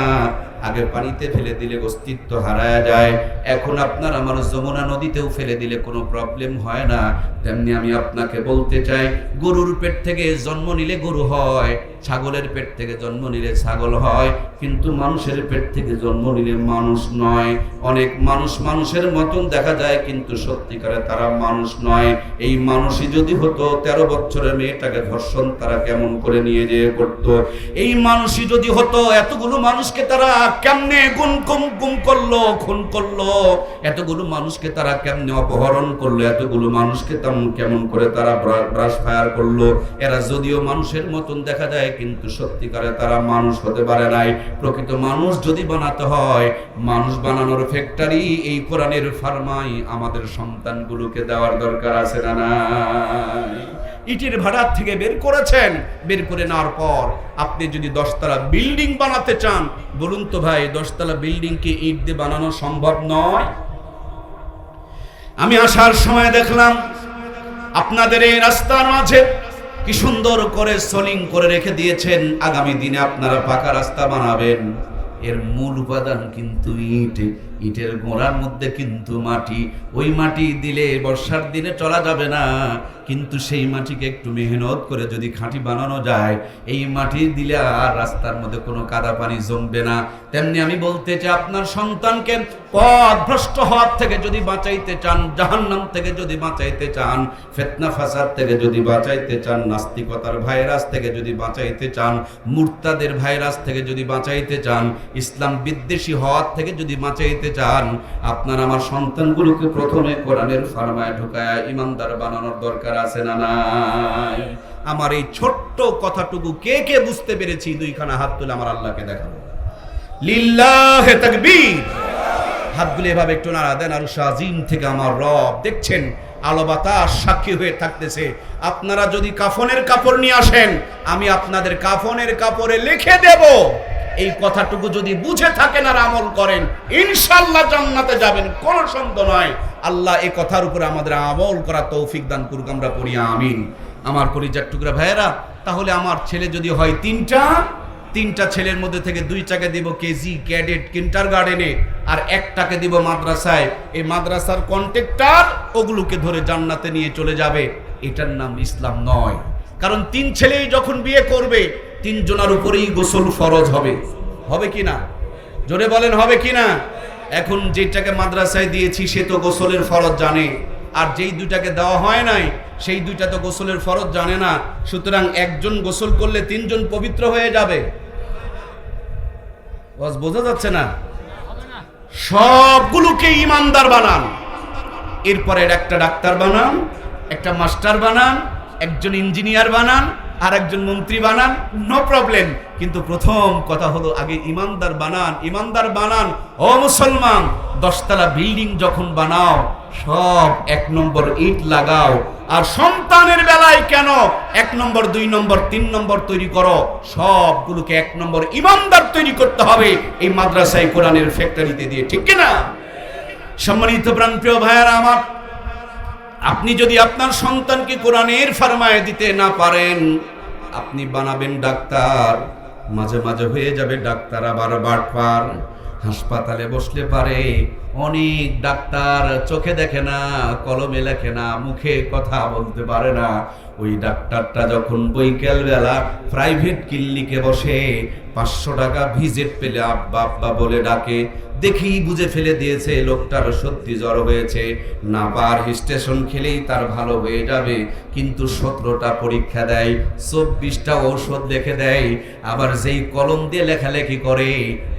আগে পানিতে ফেলে দিলে অস্তিত্ব হারায় যায়, এখন আপনার আমার যমুনা নদীতেও ফেলে দিলে কোনো প্রবলেম হয় না। তেমনি আমি আপনাকে বলতে চাই, গরুর পেট থেকে জন্ম নিলে গরু হয়, ছাগলের পেট থেকে জন্ম নিলে ছাগল হয়, কিন্তু মানুষের পেট থেকে জন্ম নিলে মানুষ নয়। অনেক মানুষ মানুষের মতন দেখা যায়, কিন্তু সত্যিকারে তারা মানুষ নয়। এই মানুষই যদি হতো, 13 বছরের মেয়েটাকে ধর্ষণ তারা কেমন করে নিয়ে যেয়ে করতো? এই মানুষই যদি হতো, এতগুলো মানুষকে তারা কেমনে গুম করলো, খুন করলো, এতগুলো মানুষকে তারা কেমনে অপহরণ করলো, এতগুলো মানুষকে কেমন করে তারা ব্রাশ ফায়ার করলো। এরা যদিও মানুষের মতন দেখা যায়, কিন্তু সত্যিকারে তারা মানুষ হতে পারে নাই। প্রকৃত মানুষ যদি বানাতে হয়, মানুষ বানানোর ফ্যাক্টরি এই কোরআনের ফার্মাই আমাদের সন্তানগুলোকে দেওয়ার দরকার আছে না নাই? ইটের ভাড়ার থেকে বের করেছেন, বের করে নেওয়ার পর আপনি যদি 10 তলা বিল্ডিং বানাতে চান, বলুন তো ভাই, 10 তলা বিল্ডিং কি ইট দিয়ে বানানো সম্ভব নয়? আমি আসার সময় দেখলাম আপনাদের এই রাস্তার মাঝে কি সুন্দর করে সোলিং করে রেখে দিয়েছেন। আগামী দিনে আপনারা পাকা রাস্তা বানাবেন, এর মূল উপাদান কিন্তু ইট, ইটের গোড়ার মধ্যে কিন্তু মাটি। ওই মাটি দিলে বর্ষার দিনে চলা যাবে না, কিন্তু সেই মাটিকে একটু মেহনত করে যদি খাঁটি বানানো যায়, এই মাটি দিলে আর রাস্তার মধ্যে কোনো কাদা পানি জমবে না। তেমনি আমি বলতে চাই, আপনার সন্তানকে পথ ভ্রষ্ট হওয়ার থেকে যদি বাঁচাইতে চান, জাহান্নাম থেকে যদি বাঁচাইতে চান, ফিতনা ফাসাদ থেকে যদি বাঁচাইতে চান, নাস্তিকতার ভাইরাস থেকে যদি বাঁচাইতে চান, মুরতাদের ভাইরাস থেকে যদি বাঁচাইতে চান, ইসলাম বিদ্বেষী হওয়ার থেকে যদি বাঁচাইতে চান, আপনার আমার সন্তানগুলোকে প্রথমে কোরআনের ফার্মায় ঢুকায়া ইমানদার বানানোর দরকার আছে না নাই? আমার এই ছোট্ট কথাটুকু কে কে বুঝতে পেরেছি? 2খানা হাত তুলে আমার আল্লাহকে দেখাবো। লিল্লাহে তাকবীর। হাতগুলো এভাবে একটু নাড়া দেন। আর শাজিম থেকে আমার রব দেখছেন, আলো বাতাস সাক্ষী হয়ে থাকতেছে। আপনারা যদি কাফনের কাপড় নিয়ে আসেন, আমি আপনাদের কাফনের কাপড়ে লিখে দেব এই কথাটুকু যদি বুঝে থাকেন আর আমল করেন, ইনশাআল্লাহ জান্নাতে যাবেন, কোনো সন্দেহ নয়। আল্লাহ এই কথার উপরে আমাদের আমল করা তৌফিক দান করুক, আমরা পড়ি আমিন। আমার কলিজার টুকরা ভাইয়েরা, তাহলে আমার ছেলে যদি হয় তিনটা ছেলের মধ্যে থেকে দুইটাকে দিব কেজি, ক্যাডেট, কিন্ডারগার্টেনে, আর একটাকে দিব মাদ্রাসায়। এই মাদ্রাসার কন্ট্রাক্টর ওগুলোকে ধরে জান্নাতে নিয়ে চলে যাবে। এটার নাম ইসলাম নয়। কারণ 3 ছেলেই যখন বিয়ে করবে 3 জনের উপরেই গোসল ফরজ হবে। হবে কি না? জোরে বলেন, হবে কি না? এখন যেটাকে মাদ্রাসায় দিয়েছি সে তো গোসলের ফরজ জানে, আর যেই দুইটাকে দেওয়া হয় নাই সেই দুইটা তো গোসলের ফরজ জানে না। সুতরাং একজন গোসল করলে 3 জন পবিত্র হয়ে যাবে। বোঝা যাচ্ছে না? সবগুলোকে ইমানদার বানান, এরপরে একটা ডাক্তার বানান, একটা মাস্টার বানান, একজন ইঞ্জিনিয়ার বানান, আর একজন মন্ত্রী বানান, নো প্রবলেম। কিন্তু প্রথম কথা হলো আগে ইমানদার বানান। ইমানদার বানান। ও মুসলমান, 10 তলা বিল্ডিং যখন বানাও সব 1 নম্বর ইট লাগাও। আর সন্তানের বেলায় কেন 1 নম্বর, 2 নম্বর, 3 নম্বর তৈরি করো? সবগুলোকে 1 নম্বর ইমানদার তৈরি করতে হবে এই মাদ্রাসায় কোরআনের ফ্যাক্টরিতে দিয়ে, ঠিক কিনা? সম্মানিত প্রাণপ্রিয় ভাইয়েরা আমার, আপনি যদি আপনার সন্তানকে কোরআনের ফরমায়ে দিতে না পারেন, আপনি বানাবেন ডাক্তার, মাঝে মাঝে হয়ে যাবে ডাক্তার আবার বাটপার। হাসপাতালে বসলে পারে অনেক ডাক্তার চোখে দেখে না, কলমে লেখে না, মুখে কথা বলতে পারে না। ওই ডাক্তারটা যখন বৈকাল বেলা প্রাইভেট ক্লিনিকে বসে 500 টাকা ভিজিট পেলে আব্বা আব্বা বলে ডাকে, দেখেই বুঝে ফেলে দিয়েছে লোকটার সত্যি জ্বর হয়েছে, না পার স্টেশন খেলেই তার ভালো হয়ে যাবে। কিন্তু 17টা পরীক্ষা দেয়, 24টা ঔষধ লিখে দেয়, আবার যেই কলম দিয়ে লেখালেখি করে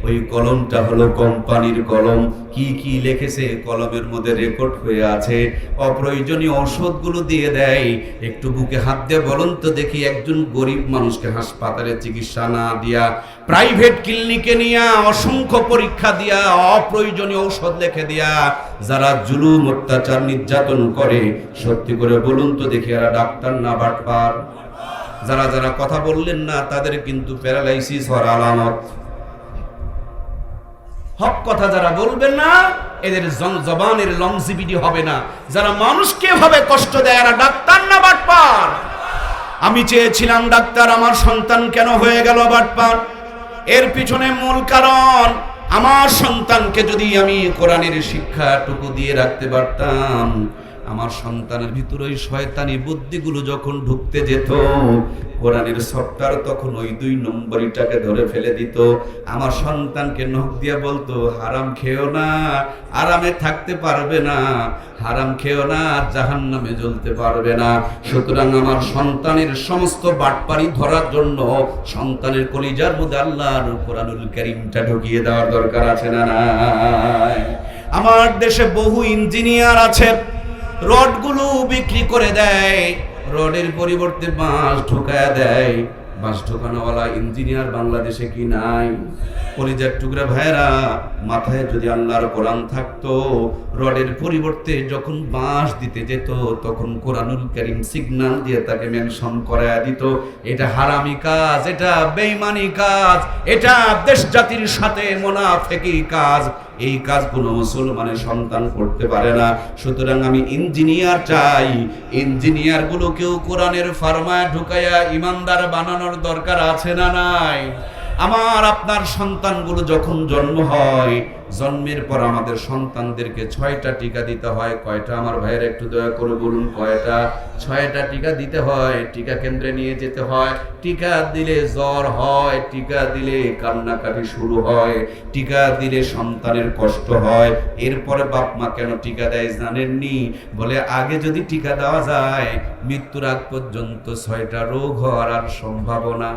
ওই কলমটা হলো কোম্পানির কলম। কি কি লিখেছে কলমের মধ্যে রেকর্ড হয়ে আছে। অপ্রয়োজনীয় ঔষধগুলো দিয়ে দেয়। একটু বুকে হাত দিয়ে বলুন তো দেখি, একজন গরিব মানুষকে হাসপাতালে চিকিৎসা না দিয়া প্রাইভেট ক্লিনিকে নিয়ে অসংখ্য পরীক্ষা দিয়া অপ্রয়োজনীয় ঔষধ লিখে দিয়া যারা জুলুম, অত্যাচার, নির্যাতন করে, সত্যি করে বলুন তো দেখি এরা ডাক্তার না বাটপার? যারা যারা কথা বললেন না তাদের কিন্তু প্যারালাইসিস হওয়ার আলামত। হক কথা যারা বলবেন না এদের জবানের লংজিভিটি হবে না। যারা মানুষকে ভাবে কষ্ট দেয় এরা ডাক্তার না বাটপার? আমি চেয়েছিলাম ডাক্তার, আমার সন্তান কেন হয়ে গেল বাটপার? এর পিছনে মূল কারণ, আমার সন্তানকে যদি আমি কোরআনের শিক্ষাটুকু দিয়ে রাখতে পারতাম, আমার সন্তানের ভিতরে ওই শয়তানি বুদ্ধিগুলো যখন ঢুকতে যেত, কোরআনের সফটওয়্যার তখন ওই 2 নম্বরটাকে ধরে ফেলে দিত। আমার সন্তানকে নখ দিয়ে বলতো, হারাম খেও না, আরামে থাকতে পারবে না, হারাম খেও না, জাহান্নামে জ্বলতে পারবে না। সুতরাং আমার সন্তানের সমস্ত বাটপারি ধরার জন্য সন্তানের কলিজার মধ্যে আল্লাহর কোরআনুল কারীমটা ঢুকিয়ে দেওয়ার দরকার আছে না নাই? আমার দেশে বহু ইঞ্জিনিয়ার আছে, রডগুলো বিক্রি করে দেয়, রডের পরিবর্তে বাঁশ ঢোকায় দেয়। বাঁশ ঢোকানোওয়ালা ইঞ্জিনিয়ার বাংলাদেশে কি নাই? কলিজার টুকরা ভাইরা, মাথায় যদি আল্লাহর কোরআন থাকতো, রডের পরিবর্তে যখন বাঁশ দিতে যেত তখন কোরআনুল কারীম সিগন্যাল দিয়ে তাকে মেনশন করায় দিত, এটা হারামি কাজ, এটা বেঈমানি কাজ, এটা দেশ জাতির সাথে মুনাফিকি কাজ। এই কাজ কোনো মুসলমানের সন্তান করতে পারে না। সুতরাং আমি ইঞ্জিনিয়ার চাই, ইঞ্জিনিয়ার গুলোকেও কোরআনের ফরমায় ঢুকাইয়া ইমানদার বানানোর দরকার আছে না নাই? আমার আপনার সন্তানগুলো যখন জন্ম হয়, জন্মের পর আমাদের সন্তানদেরকে 6টা টিকা দিতে হয়। কয়টা আমার ভাইয়েরা একটু দয়া করে বলুন, কয়টা? 6টা টিকা দিতে হয়। টিকা কেন্দ্রে নিয়ে যেতে হয়। টিকা দিলে জ্বর হয়, টিকা দিলে কান্নাকাটি শুরু হয়, টিকা দিলে সন্তানের কষ্ট হয়। এরপরে বাপ মা কেন টিকা দেয় জানেননি? বলে আগে যদি টিকা দেওয়া যায় মৃত্যুর আগ পর্যন্ত 6টা রোগ হওয়ার আর সম্ভাবনা।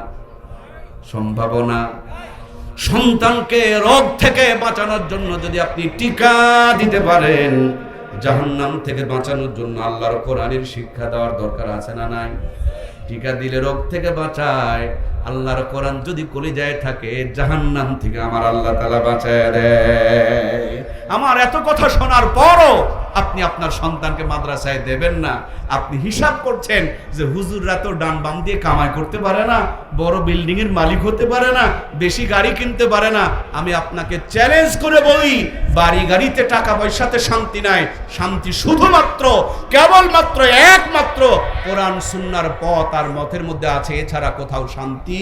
সন্তানকে রোগ থেকে বাঁচানোর জন্য যদি আপনি টিকা দিতে পারেন, জাহান্নাম থেকে বাঁচানোর জন্য আল্লাহর কোরআনের শিক্ষা দেওয়ার দরকার আছে না নাই? টিকা দিলে রোগ থেকে বাঁচায়। আল্লাহর কোরআন যদি কলিজায় থাকে, জাহান্নাম থেকে আমার আল্লাহ তাআলা বাঁচায় দেয়। আমার এত কথা শোনার পরও আপনি আপনার সন্তানকে মাদ্রাসায় দেবেন না। আপনি হিসাব করছেন যে হুজুররা তো ডান বাম দিয়ে কামাই করতে পারে না, বড় বিল্ডিং এর মালিক হতে পারে না, বেশি গাড়ি কিনতে পারে না। আমি আপনাকে চ্যালেঞ্জ করে বলি, বাড়ি গাড়িতে টাকা পয়সাতে শান্তি নাই, শান্তি শুধুমাত্র কেবলমাত্র একমাত্র কোরআন সুন্নাহর পথ আর মতের মধ্যে আছে, এছাড়া কোথাও শান্তি।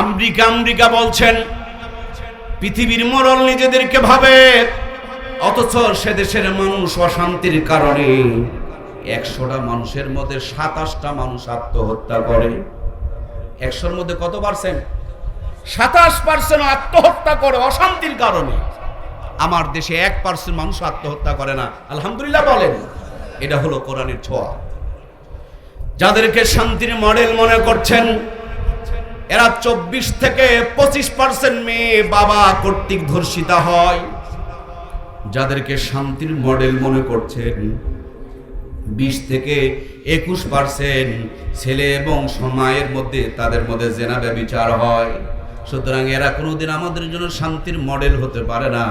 আমেরিকা বলছেন পৃথিবীর মোড়ল নিজেদেরকে ভাবে, অথচ সে দেশের মানুষ অশান্তির কারণে 100টা মানুষের মধ্যে 27টা মানুষ আত্মহত্যা করে। 100-র মধ্যে কত পার্সেন্ট? 27% আত্মহত্যা করে অশান্তির কারণে। আমার দেশে 1% মানুষ আত্মহত্যা করে না, আলহামদুলিল্লাহ বলেন। এটা হলো কোরআনের ছোঁয়া। যাদেরকে শান্তির মডেল মনে করছেন, এরা 24 থেকে 25% মেয়ে বাবা কর্তৃক ধর্ষিতা হয়। যাদেরকে শান্তির মডেল মনে করছেন, 20 থেকে 21% ছেলে এবং সময়ের মধ্যে তাদের মধ্যে জেনা ব্যভিচার হয়। সুতরাং এরা কোনোদিন আমাদের জন্য শান্তির মডেল হতে পারে না।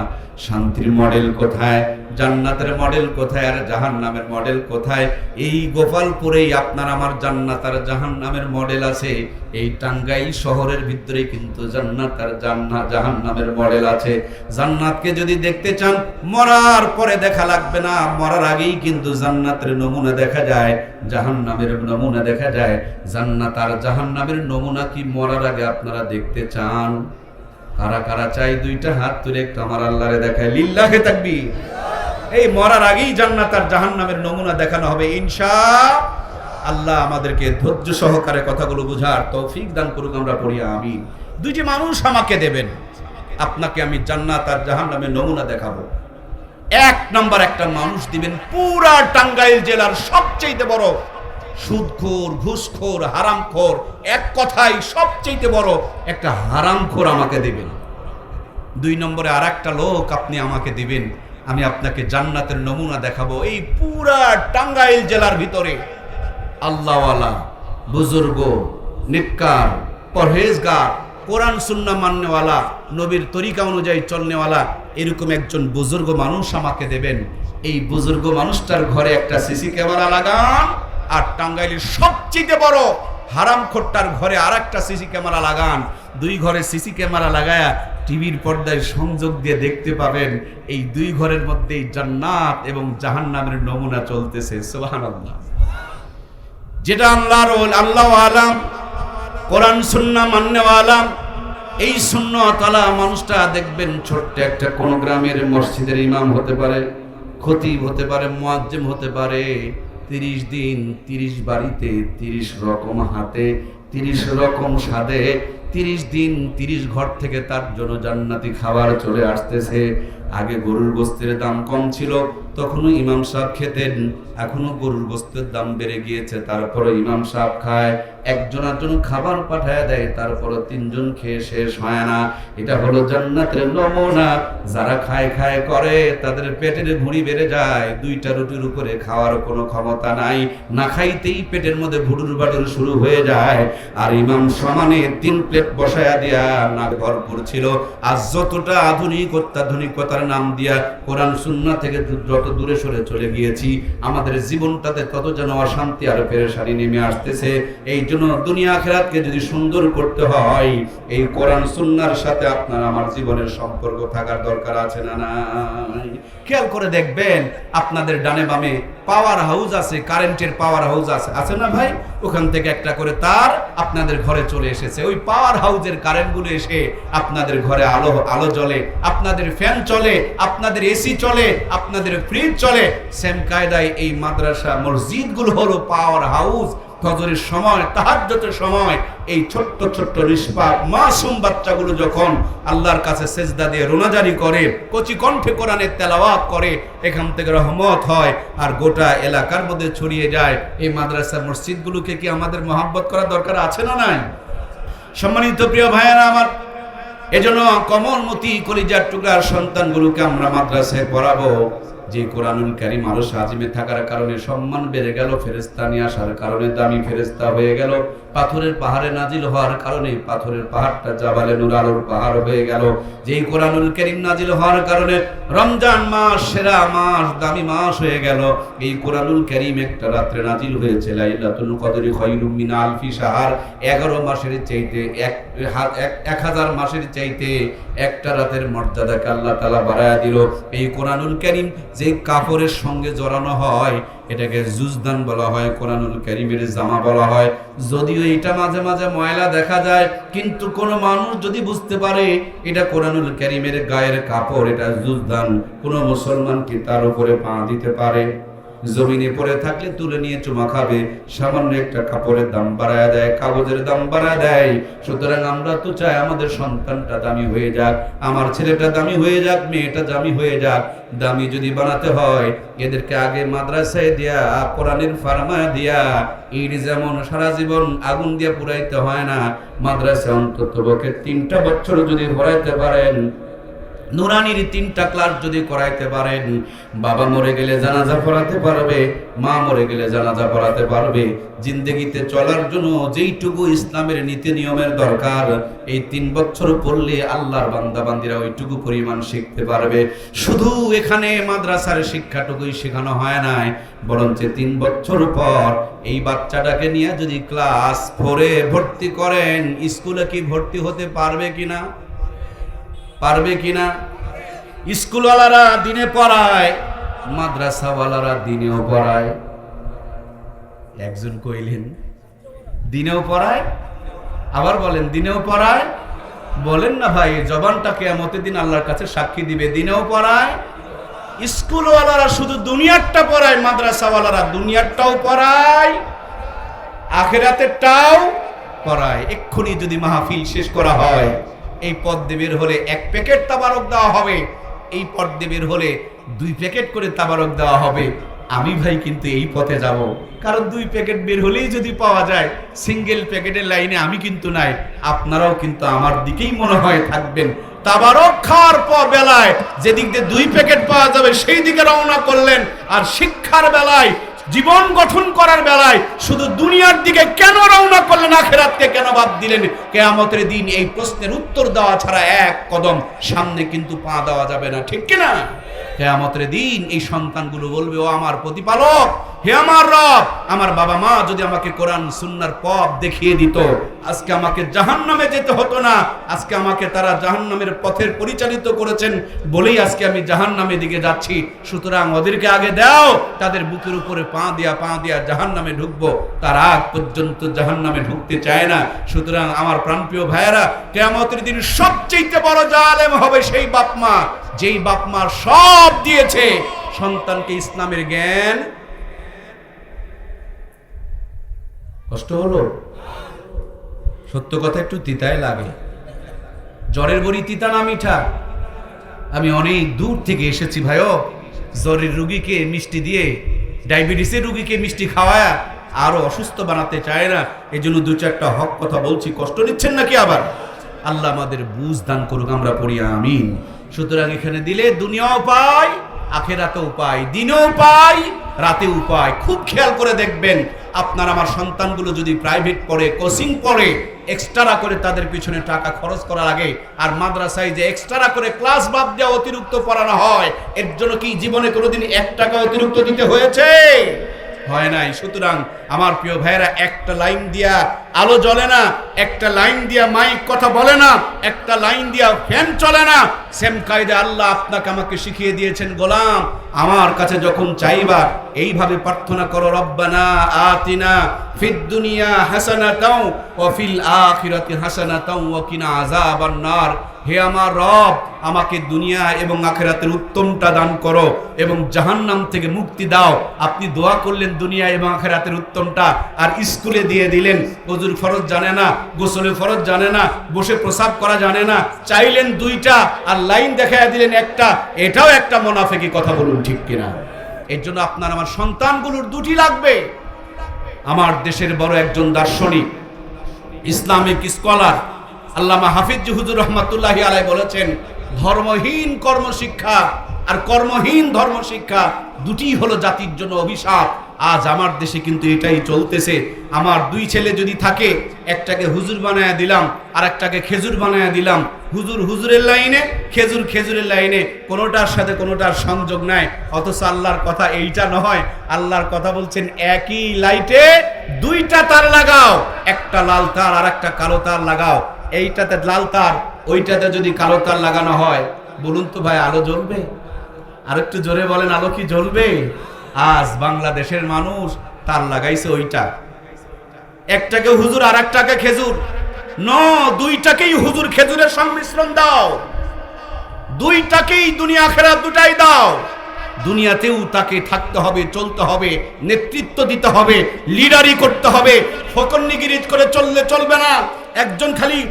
শান্তির মডেল কোথায়? জান্নাতের মডেল কোথায়? আর জাহান্নামের মডেল কোথায়? এই গোপালপুরেই আপনার আমার জান্নাত আর জাহান্নামের মডেল আছে। এই টাঙ্গাইল শহরের ভিতরে কিন্তু জান্নাত আর জাহান্নামের মডেল আছে। জান্নাতকে যদি দেখতে চান, মরার পরে দেখা লাগবে না, মরার আগেই কিন্তু জান্নাতের নমুনা দেখা যায়, জাহান্নামের নমুনা দেখা যায়। জান্নাত আর জাহান্নামের নমুনা কি মরার আগে আপনারা দেখতে চান? কারা কারা চাই? দুইটা হাত তুলে একটু আমার আল্লাহরে দেখায়, লিল্লাহে তাকবীর। এই মরার আগেই জান্নাত আর জাহান্নামের নমুনা দেখানো হবে ইনশাআল্লাহ। আমাদেরকে ধৈর্য সহকারে কথাগুলো বোঝার তৌফিক দান করুক, আমরা পড়ি আমিন। দুইটি মানুষ আমাকে দেবেন, আপনাকে আমি জান্নাত আর জাহান্নামের নমুনা দেখাবো। 1 নম্বর একটা মানুষ দিবেন, পুরা টাঙ্গাইল জেলার সবচেয়ে বড় সুদখোর, ঘুষখোর, হারামখোর, এক কথায় সবচেয়ে বড় একটা হারামখোর আমাকে দিবেন। 2 নম্বরে আর একটা লোক আপনি আমাকে দিবেন, আমি আপনাকে জান্নাতের নমুনা দেখাবো। এই পুরা টাঙ্গাইল জেলার ভিতরে আল্লাহওয়ালা, বুজুর্গ, নেককার, পরহেজগার, কোরআন সুন্নাহ মাননেওয়ালা, নবীর তরিকা অনুযায়ী চলনেওয়ালা এরকম একজন বুজুর্গ মানুষ আমাকে দেবেন। এই বুজুর্গ মানুষটার ঘরে একটা সিসি ক্যামেরা লাগান, আর টাঙ্গাইলের সবচেয়ে বড় হারামখোরটার ঘরে আর একটা সিসি ক্যামেরা লাগান। 2 ঘরে সিসি ক্যামেরা লাগায়া টিভির পর্দায় সংযোগ দিয়ে দেখতে পাবেন এই 2 ঘরের মধ্যেই জান্নাত এবং জাহান্নামের নমুনা চলতেছে। সুবহানাল্লাহ। যেটা আল্লাহ আলাম, কোরআন সুন্নাহ মাননেওয়ালা, এই সুন্নাহওয়ালা মানুষটা দেখবেন ছোট্ট একটা কোন গ্রামের মসজিদের ইমাম হতে পারে, খতিব হতে পারে, মুয়াজ্জিম হতে পারে। 30 দিন 30 বাড়িতে 30 রকম হাতে 30 রকম স্বাদে 30 দিন 30 ঘর থেকে তার জন্য জান্নাতি খাবার চলে আসতেছে। আগে গরুর গোশতের দাম কম ছিল, তখনও ইমাম সাহেব খেতেন। এখনো গরুর গোশতের দাম বেড়ে গিয়েছে, তারপরে ইমাম সাহেব খায়। একজনের জন্য খাবার পাঠায় দেয়, তারপরে 3 জন খেয়ে শেষ হয় না। এটা হলো জান্নাতের নমুনা। যারা খায় খায় করে তাদের পেটের ভুঁড়ি বেড়ে যায়, 2টা রুটির উপরে খাওয়ার কোনো ক্ষমতা নাই, না খাইতেই পেটের মধ্যে ভুডুর বাডুর শুরু হয়ে যায়। আর ইমাম সমানে 3 প্লেট বসায়া দিয়া না ভরপুর ছিল। আজ যতটা আধুনিকতার নাম দিয়া কোরআন সুন্নাহ থেকে যত দূরে সরে চলে গিয়েছি, আমাদের জীবনটাতে তত যেন অশান্তি আর পেরেশানি নেমে আসতেছে। এই জন্য দুনিয়া আখিরাতকে যদি সুন্দর করতে হয়, এই কোরআন সুন্নাহর সাথে আপনার আমার জীবনের সম্পর্ক থাকার দরকার আছে না নাই? খেয়াল করে দেখবেন আপনাদের ডানে বামে পাওয়ার হাউস আছে, কারেন্টের পাওয়ার হাউস আছে না ভাই? ওখান থেকে একটা করে তার আপনাদের ঘরে চলে এসেছে। ওই পাওয়ার হাউসের কারেন্টগুলো এসে আপনাদের ঘরে আলো জ্বলে, আপনাদের ফ্যান চলে, আপনাদের এসি চলে, আপনাদের ফ্রিজ চলে। সেম কায়দায় এই মাদ্রাসা মসজিদগুলো হলো পাওয়ার হাউস। ফজরের সময়, তাহাজ্জুদের সময় এই ছোট্ট ছোট্ট নিষ্পাপ মাসুম বাচ্চাগুলো যখন আল্লাহর কাছে সেজদা দিয়ে রোনাজারি করে, কচি কণ্ঠে কোরআনের তেলাওয়াত করে, এখান থেকে রহমত হয় আর গোটা এলাকার মধ্যে ছড়িয়ে যায়। এই মাদ্রাসা মসজিদগুলোকে কি আমাদের মহব্বত করা দরকার আছে না নাই? সম্মানিত প্রিয় ভাইয়েরা আমার, এজন্য কমলমতি কলিজার টুকরার সন্তানগুলোকে আমরা মাদ্রাসায় পড়াবো। যে কোরআনুল কারীম আরশ আজিমে থাকার কারণে সম্মান বেড়ে গেল, ফেরেশতা নিয়ে আসার কারণে দামি ফেরেশতা হয়ে গেল, পাথরের পাহাড়ে নাজিল হওয়ার কারণে পাথরের পাহাড়টা জাবালে নূর আলোর পাহাড় হয়ে গেল। যেই কোরআনুল কারীম নাজিল হওয়ার কারণে রমজান মাস সেরা মাস, দামি মাস হয়ে গেল। এই কোরআনুল কারীম একটা রাত্রে নাজিল হয়েছে, লাইলাতুল কদরি খায়রুম মিন আলফি শাহর, 11 মাসের চাইতে 1000 মাসের চাইতে একটা রাতের মর্যাদাকে আল্লাহ তাআলা বাড়ায়া দিল। এই কোরআনুল কারীম যে কাপড়ের সঙ্গে জড়ানো হয় এটাকে জুজদান বলা হয়, কোরআনুল কারীমের জামা বলা হয়। যদিও এটা মাঝে মাঝে ময়লা দেখা যায়, কিন্তু কোন মানুষ যদি বুঝতে পারে এটা কোরআনুল কারীমের গায়ের কাপড়, এটা জুজদান, কোন মুসলমান কি তার উপরে পা দিতে পারে? জমিনে পড়ে থাকলে তুলে নিয়ে চুমা খাবে, সামান্য একটা কাপড়ের দাম বাড়ায় দেয়, কাগজের দাম বাড়ায় দেয়। সুতরাং আমরা তো চাই আমাদের সন্তানটা দামি হয়ে যাক, আমার ছেলেটা দামি হয়ে যাক, মেয়েটা দামি হয়ে যাক। দামি যদি বানাতে হয় এদেরকে আগে মাদ্রাসায় দিয়া, কোরআনের ফার্মা দিয়া, ইট যেমন সারা জীবন আগুন দিয়ে পুরাইতে হয় না, মাদ্রাসায় অন্তত পক্ষে 3টা বছর যদি পড়াইতে পারেন, নুরানির 3টা ক্লাস যদি করাইতে পারেন, বাবা মরে গেলে জানাজা পড়াতে পারবে, মা মরে গেলে জানাজা পড়াতে পারবে। জিন্দেগিতে চলার জন্য যেইটুকু ইসলামের নীতি নিয়মের দরকার, এই 3 বছর পড়লে আল্লাহর বান্দা বান্দিরা ওইটুকু পরিমাণ শিখতে পারবে। শুধু এখানে মাদ্রাসার শিক্ষাটুকুই শেখানো হয় নাই, বরঞ্চ 3 বছর পর এই বাচ্চাটাকে নিয়ে যদি ক্লাস 4-এ ভর্তি করেন, স্কুলে কি ভর্তি হতে পারবে কিনা? পারবে কিনা? স্কুলওয়ালারা দিনে পড়ায়, মাদ্রাসাওয়ালারা দিনেও পড়ায়। একজন কইলেন দিনেও পড়ায়, আবার বলেন দিনেও পড়ায়। বলেন না ভাই, জবানটা কিয়ামতের দিন আল্লাহর কাছে সাক্ষী দিবে, দিনেও পড়ায়। স্কুলওয়ালারা শুধু দুনিয়ারটা পড়ায়, মাদ্রাসাওয়ালারা দুনিয়ারটাও পড়ায়, আখিরাতেরটাও পড়ায়। এক্ষুনি যদি মাহফিল শেষ করা হয়, এই পদ্মে বের হলে 1 প্যাকেট তাবারক দেওয়া হবে, এই পদ্মে বের হলে 2 প্যাকেট করে তাবারক দেওয়া হবে। আমি ভাই কিন্তু এই পথে যাব, কারণ 2 প্যাকেট বের হলেই যদি পাওয়া যায়, সিঙ্গেল প্যাকেটের লাইনে আমি কিন্তু নাই। আপনারাও কিন্তু আমার দিকেই মনে হয় থাকবেন। তাবারক খাওয়ার পর বেলায় যেদিক দিয়ে 2 প্যাকেট পাওয়া যাবে সেই দিকে রওনা করলেন, আর শিক্ষার বেলায়, জীবন গঠন করার বেলায় শুধু দুনিয়ার দিকে কেন রওনা করলেন, আখিরাতকে কেন বাদ দিলেন? কিয়ামতের দিন এই প্রশ্নের উত্তর দেওয়া ছাড়া 1 কদম সামনে কিন্তু পা দেওয়া যাবে না, ঠিক কিনা? কিয়ামতের দিন এই সন্তানগুলো বলবে, ও আমার প্রতিপালক, হে আমার রব, আমার বাবা মা যদি আমাকে কোরআন সুন্নাহর পথ দেখিয়ে দিত, আজকে আমাকে জাহান্নামে যেতে হতো না। আজকে আমাকে তারা জাহান্নামের পথের পরিচালিত করেছেন বলেই আজকে আমি জাহান্নামের দিকে যাচ্ছি। সুতরাং ওদেরকে আগে দাও, তাদের বুকের উপরে পা দিয়া জাহান্নামে ঢুকবো, তার আগ পর্যন্ত জাহান্নামে ঢুকতে চায় না। সুতরাং আমার প্রাণপ্রিয় ভাইয়েরা, কিয়ামতের দিন সবচেয়ে বড় জালেম হবে সেই বাপ মা, যেই বাপ মা সব দিয়েছে সন্তানকে ইসলামের জ্ঞান। কষ্ট হলো? সত্য কথা একটু তিতায় লাগে। জ্বরের বড়ি তিতা না মিঠা? আমি অনেক দূর থেকে এসেছি ভাইও, জ্বরের রুগীকে মিষ্টি দিয়ে, ডায়াবেটিসের রুগীকে মিষ্টি খাওয়ায় আরো অসুস্থ বানাতে চায় না। এই জন্য 2-4টা হক কথা বলছি, কষ্ট নিচ্ছেন নাকি? আবার আল্লাহ আমাদের বুঝ দান করুক, আমরা পড়ি আমিন। সুতরাং এখানে দিলে দুনিয়াও পাই, আখিরাতেও পাই, দিনেও পাই, রাতেও পাই। খুব খেয়াল করে দেখবেন, আপনার আমার সন্তানগুলো যদি প্রাইভেট পড়ে, কোচিং পড়ে, এক্সট্রা করে তাদের পিছনে টাকা খরচ করার আগে, আর মাদ্রাসায় যে এক্সট্রা করে ক্লাস বাদ দেওয়া অতিরিক্ত পড়ানো হয়, এর জন্য কি জীবনে কোনোদিন 1 টাকা অতিরিক্ত দিতে হয়েছে? হয় নাই। সুতরাং আমার প্রিয় ভাইয়েরা, একটা লাইন দিয়া আলো জ্বলে না, একটা লাইন দিয়া মাইক কথা বলে না, একটা লাইন দিয়া ফ্যান চলে না। সেম কায়দা আল্লাহ আপনাকে আমাকে শিখিয়ে দিয়েছেন, গোলাম আমার কাছে যখন চাইবা এইভাবে প্রার্থনা করো, রব্বানা আতিনা ফিদ দুনিয়া হাসানাতাও ওয়া ফিল আখিরাতি হাসানাতাও ওয়া কিনা আযাবান নার। হে আমার রব, আমাকে দুনিয়া এবং আখিরাতের উত্তমটা দান করো এবং জাহান্নাম থেকে মুক্তি দাও। আপনি দোয়া করলেন দুনিয়া এবং আখিরাতের উত্তমটা, আর স্কুলে দিয়ে দিলেন। ওযুর ফরজ জানে না, গোসলের ফরজ জানে না, বসে প্রসাব করা জানে না, চাইলেন 2টা আর লাইন দেখায়া দিলেন 1টা। এটাও একটা মুনাফিকি কথা, বলুন ঠিক কিনা? এর জন্য আপনার আমার সন্তানগুলোর 2টি লাগবে। আমার দেশের বড় একজন দার্শনিক, ইসলামিক স্কলার আল্লামা হাফিজ হুজুর রহমাতুল্লাহি আলাইহি বলেছেন, ধর্মহীন কর্মশিক্ষা আর কর্মহীন ধর্ম শিক্ষা, দুটিই হলো জাতির জন্য অভিশাপ। আজ আমার দেশে কিন্তু এটাই চলতেছে। আমার দুই ছেলে যদি থাকে, একটাকে হুজুর বানায়া দিলাম, আর একটাকে খেজুর বানায়া দিলাম। হুজুর হুজুরের লাইনে, খেজুর খেজুরের লাইনে, কোনোটার সাথে কোনোটার সংযোগ নাই। অথচ আল্লাহর কথা এইটা নয়। আল্লাহর কথা বলছেন, একই লাইটে দুইটা তার লাগাও, একটা লাল তার আর একটা কালো তার লাগাও। এইটাতে লাল তার, ওইটাতে যদি কালো তার লাগানো হয়, বলুন তো ভাই, আলো জ্বলবে? আর একটু জোরে বলেন, আলো কি জ্বলবে? আজ বাংলাদেশের মানুষ তার লাগাইছে ওইটা, একটাকে হুজুর আর একটাকে খেজুর। দুইটাকেই হুজুর খেজুরের সংমিশ্রণ দাও, দুইটাকেই দুনিয়া আখিরাত দুটাই দাও। দুনিয়াতেও তাকে থাকতে হবে, চলতে হবে, নেতৃত্ব দিতে হবে, লিডারি করতে হবে। ফকন্নিগিরি করে চললে চলবে না। একজন খালি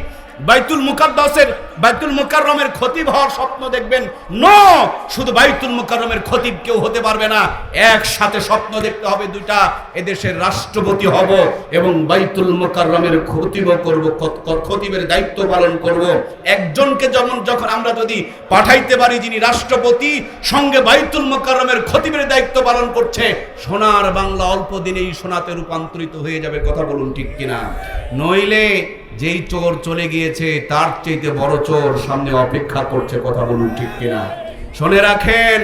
বাইতুল মুকাদ্দাসের, বাইতুল মুকাররমের খতিব হওয়ার স্বপ্ন দেখবেন, শুধু বাইতুল মুকাররমের খতিব কেউ হতে পারবে না। একসাথে স্বপ্ন দেখতে হবে দুইটা, এদেশের রাষ্ট্রপতি হব এবং বাইতুল মুকাররমের খতিবও করব, খতিবের দায়িত্ব পালন করব। একজনকে যখন আমরা যদি পাঠাইতে পারি যিনি রাষ্ট্রপতি, সঙ্গে বাইতুল মুকাররমের খতিবের দায়িত্ব পালন করছে, সোনার বাংলা অল্প দিনেই সোনাতে রূপান্তরিত হয়ে যাবে। কথা বলুন ঠিক কিনা? নইলে যেই চোর চলে গিয়েছে তার চাইতে বড় চোর সামনে অপেক্ষা করছে। কথা বলুন ঠিক কিনা? শুনে রাখেন,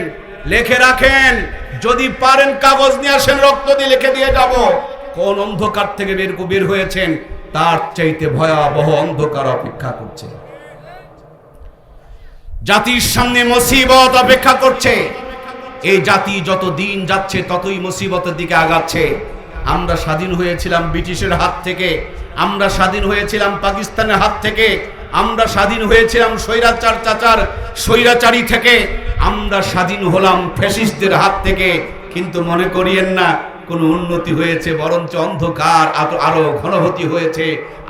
লিখে রাখেন, যদি পারেন কাগজ নিয়ে আসেন, রক্ত দিয়ে লিখে দিয়ে যাব। কোন অন্ধকার থেকে বের হয়েছেন, তার চাইতে ভয়াবহ অন্ধকার অপেক্ষা করছে। জাতির সামনে মুসিবত অপেক্ষা করছে। এই জাতি যত দিন যাচ্ছে ততই মুসিবতের দিকে আগাচ্ছে। আমরা স্বাধীন হয়েছিলাম ব্রিটিশের হাত থেকে, আমরা স্বাধীন হয়েছিলাম পাকিস্তানের হাত থেকে, আমরা স্বাধীন হয়েছিলাম স্বৈরাচারী থেকে, আমরা স্বাধীন হলাম ফ্যাসিস্টদের হাত থেকে। কিন্তু মনে করিয়েন না কোনো উন্নতি হয়েছে, বরঞ্চ অন্ধকার আরো ঘনবতী হয়েছে।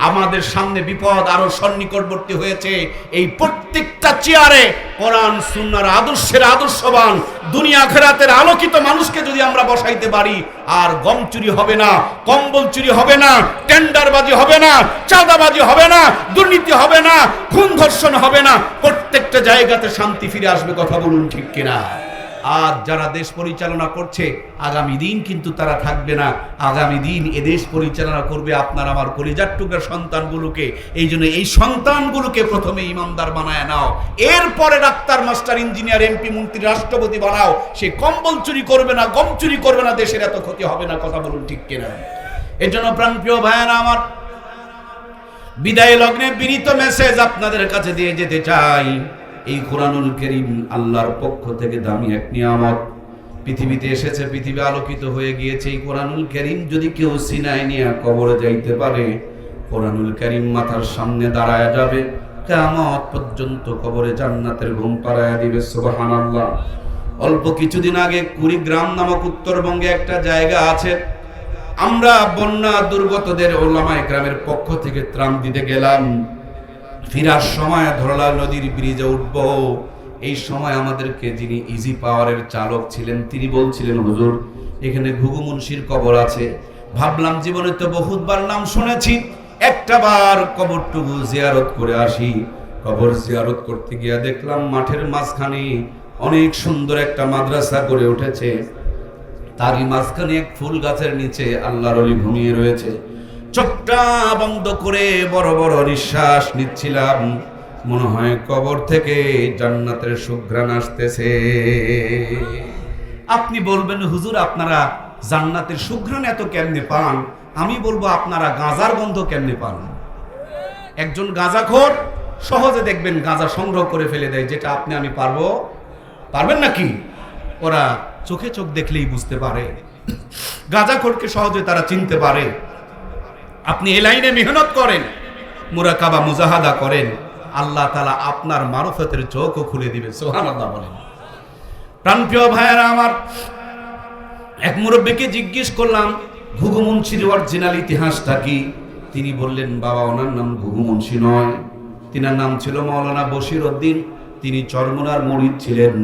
আমাদের সামনে বিপদ আরো সন্নিকটবর্তী হয়েছে। এই প্রত্যেকটা চেয়ারে কোরআন সুন্নাহর আদর্শের আদর্শবান, দুনিয়া আখিরাতের আলোকিত মানুষকে যদি আমরা বসাইতে পারি, আর গম চুরি হবে না, কম্বল চুরি হবে না, টেন্ডারবাজি হবে না, চাঁদাবাজি হবে না, দুর্নীতি হবে না, খুন ধর্ষণ হবে না, প্রত্যেকটা জায়গাতে শান্তি ফিরে আসবে। কথা বলুন ঠিক কিনা? আজ যারা দেশ পরিচালনা করছে, আগামী দিন কিন্তু তারা থাকবে না। আগামী দিন এদেশ পরিচালনা করবে আপনার আমার কলিজার টুকরা সন্তানগুলোকে। এই জন্য এই সন্তানগুলোকে প্রথমে ইমানদার বানায় নাও, এরপরে ডাক্তার, মাস্টার, ইঞ্জিনিয়ার, এমপি, মন্ত্রী, রাষ্ট্রপতি বানাও। সে কম্বল চুরি করবে না, গম চুরি করবে না, দেশের এত ক্ষতি হবে না। কথা বলুন ঠিক কিনা? এর জন্য প্রাণপ্রিয় ভাইয়েরা আমার, বিদায় লগ্নে বিনীত মেসেজ আপনাদের কাছে দিয়ে যেতে চাই। এই কোরআনুল কারীম আল্লাহর পক্ষ থেকে দামি এক নিয়ামত। পৃথিবীতে এসেছে, পৃথিবী আলোকিত হয়ে গিয়েছে। এই কোরআনুল কারীম যদি কেউ সিনায় নিয়ে কবরে যাইতে পারে, কোরআনুল কারীম মাথার সামনে দাঁড়ায় যাবে, কিয়ামত পর্যন্ত কবরে জান্নাতের ঘুম পাড়ায় দিবে। সুবহানাল্লাহ। অল্প কিছুদিন আগে কুড়িগ্রাম নামক উত্তরবঙ্গে একটা জায়গা আছে, আমরা বন্যা দুর্গতদের ওলামায়ে কেরামের পক্ষ থেকে ত্রাণ দিতে গেলাম। ফিরার সময় ধরলা নদীর ব্রিজে উঠবো, এই সময় আমাদেরকে যিনি ইজি পাওয়ারের চালক ছিলেন তিনি বলছিলেন, হুজুর এখানে ঘুঘু মুন্সির কবর আছে। ভাবলাম জীবনে তো বহুতবার নাম শুনেছি, একটা বার কবরটুকু জিয়ারত করে আসি। কবর জিয়ারত করতে গিয়ে দেখলাম মাঠের মাঝখানে অনেক সুন্দর একটা মাদ্রাসা গড়ে উঠেছে। তারই মাঝখানে এক ফুল গাছের নিচে আল্লাহর ওলি ঘুমিয়ে রয়েছে। চোখটা বন্ধ করে বড় বড় নিঃশ্বাস নিচ্ছিলাম, মনে হয় কবর থেকে জান্নাতের সুঘ্রাণ আসতেছে। আপনি বলবেন, হুজুর আপনারা জান্নাতের সুঘ্রাণ এত কেমনে পান? আমি বলবো, আপনারা গাঁজার গন্ধ কেমনে পান? একজন গাঁজাখোর সহজে দেখবেন গাঁজা সংগ্রহ করে ফেলে দেয়, যেটা আপনি আমি পারবেন নাকি? ওরা চোখে চোখ দেখলেই বুঝতে পারে। গাঁজাখোরকে সহজে তারা চিনতে পারে। আপনি এই লাইনে মেহনত করেন, মুরাকাবা মুজাহাদা করেন, আল্লাহ তাআলা আপনার মারফতের চোখও খুলে দিবে। সুবহানাল্লাহ বলেন। প্রাণপ্রিয় ভাইয়েরা আমার, এক মুরব্বীকে জিজ্ঞেস করলাম, ঘুঘু মুন্সির অরিজিনাল ইতিহাসটা কি? তিনি বললেন, বাবা ওনার নাম ঘুঘু মুন্সি নয়, তিনার নাম ছিল মাওলানা বশির উদ্দিন। তিনি চরমোনার মুরিদ ছিলেন,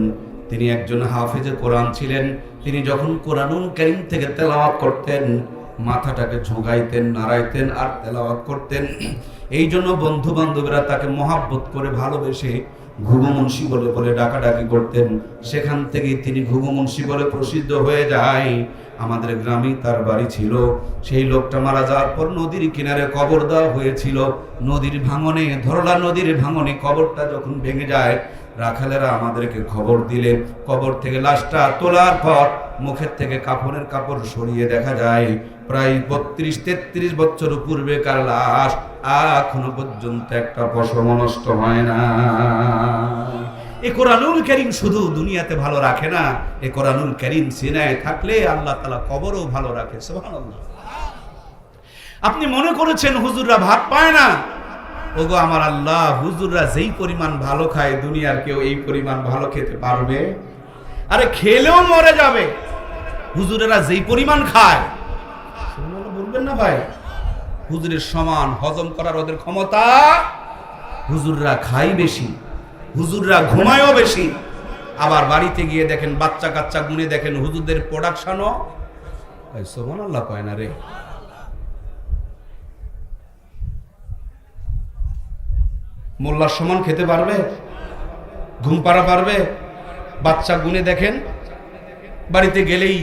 তিনি একজন হাফেজে কোরআন ছিলেন। তিনি যখন কোরআনুল কারীম থেকে তেলাওয়াত করতেন, মাথাটাকে ঝোঁকাইতেন, নাড়াইতেন আর তেলাওয়াত করতেন। এই জন্য বন্ধু বান্ধবরা তাকে মহাব্বত করে ভালোবেসে ঘুঘু মুন্সি বলে বলে ডাকাডাকি করতেন। সেখান থেকে তিনি ঘুঘু মুন্সি বলে প্রসিদ্ধ হয়ে যায়। আমাদের গ্রামে তার বাড়ি ছিল। সেই লোকটা মারা যাওয়ার পর নদীর কিনারে কবর দেওয়া হয়েছিল। নদীর ভাঙনে, ধরলা নদীর ভাঙনে কবরটা যখন ভেঙে যায়, রাখালেরা আমাদেরকে খবর দিলেন। কবর থেকে লাশটা তোলার পর মুখের থেকে কাফনের কাপড় সরিয়ে দেখা যায় প্রায় 32-33 বছর পূর্বেকার লাশ, এখনো পর্যন্ত একটা পশম নষ্ট হয় না। এই কোরআনুল কারীম শুধু দুনিয়াতে ভালো রাখে না, এই কোরআনুল কারীম সিনায় থাকলে আল্লাহ তাআলা কবরও ভালো রাখে। সুবহানাল্লাহ। আপনি মনে করেছেন হুজুররা ভাত পায় না? ওগো আমার আল্লাহ, হুজুররা যেই পরিমাণ ভালো খায় দুনিয়ার কেউ এই পরিমাণ ভালো খেতে পারবে? আরে খেলেও মরে যাবে। হুজুরেরা যেই পরিমাণ খায়, বলবেন না ভাই, হুজুরের সমান হজম করার ওদের ক্ষমতা। হুজুররা খায় বেশি, হুজুররা ঘুমায়ও বেশি। আবার বাড়িতে গিয়ে দেখেন বাচ্চা কাচ্চা গুনে দেখেন হুজুরদের প্রোডাকশনও। সুবহানাল্লাহ কয় না রে। মোল্লার সমান খেতে পারবে? ঘুম পাড়া পারবে? বাচ্চা গুনে দেখেন, বাড়িতে গেলেই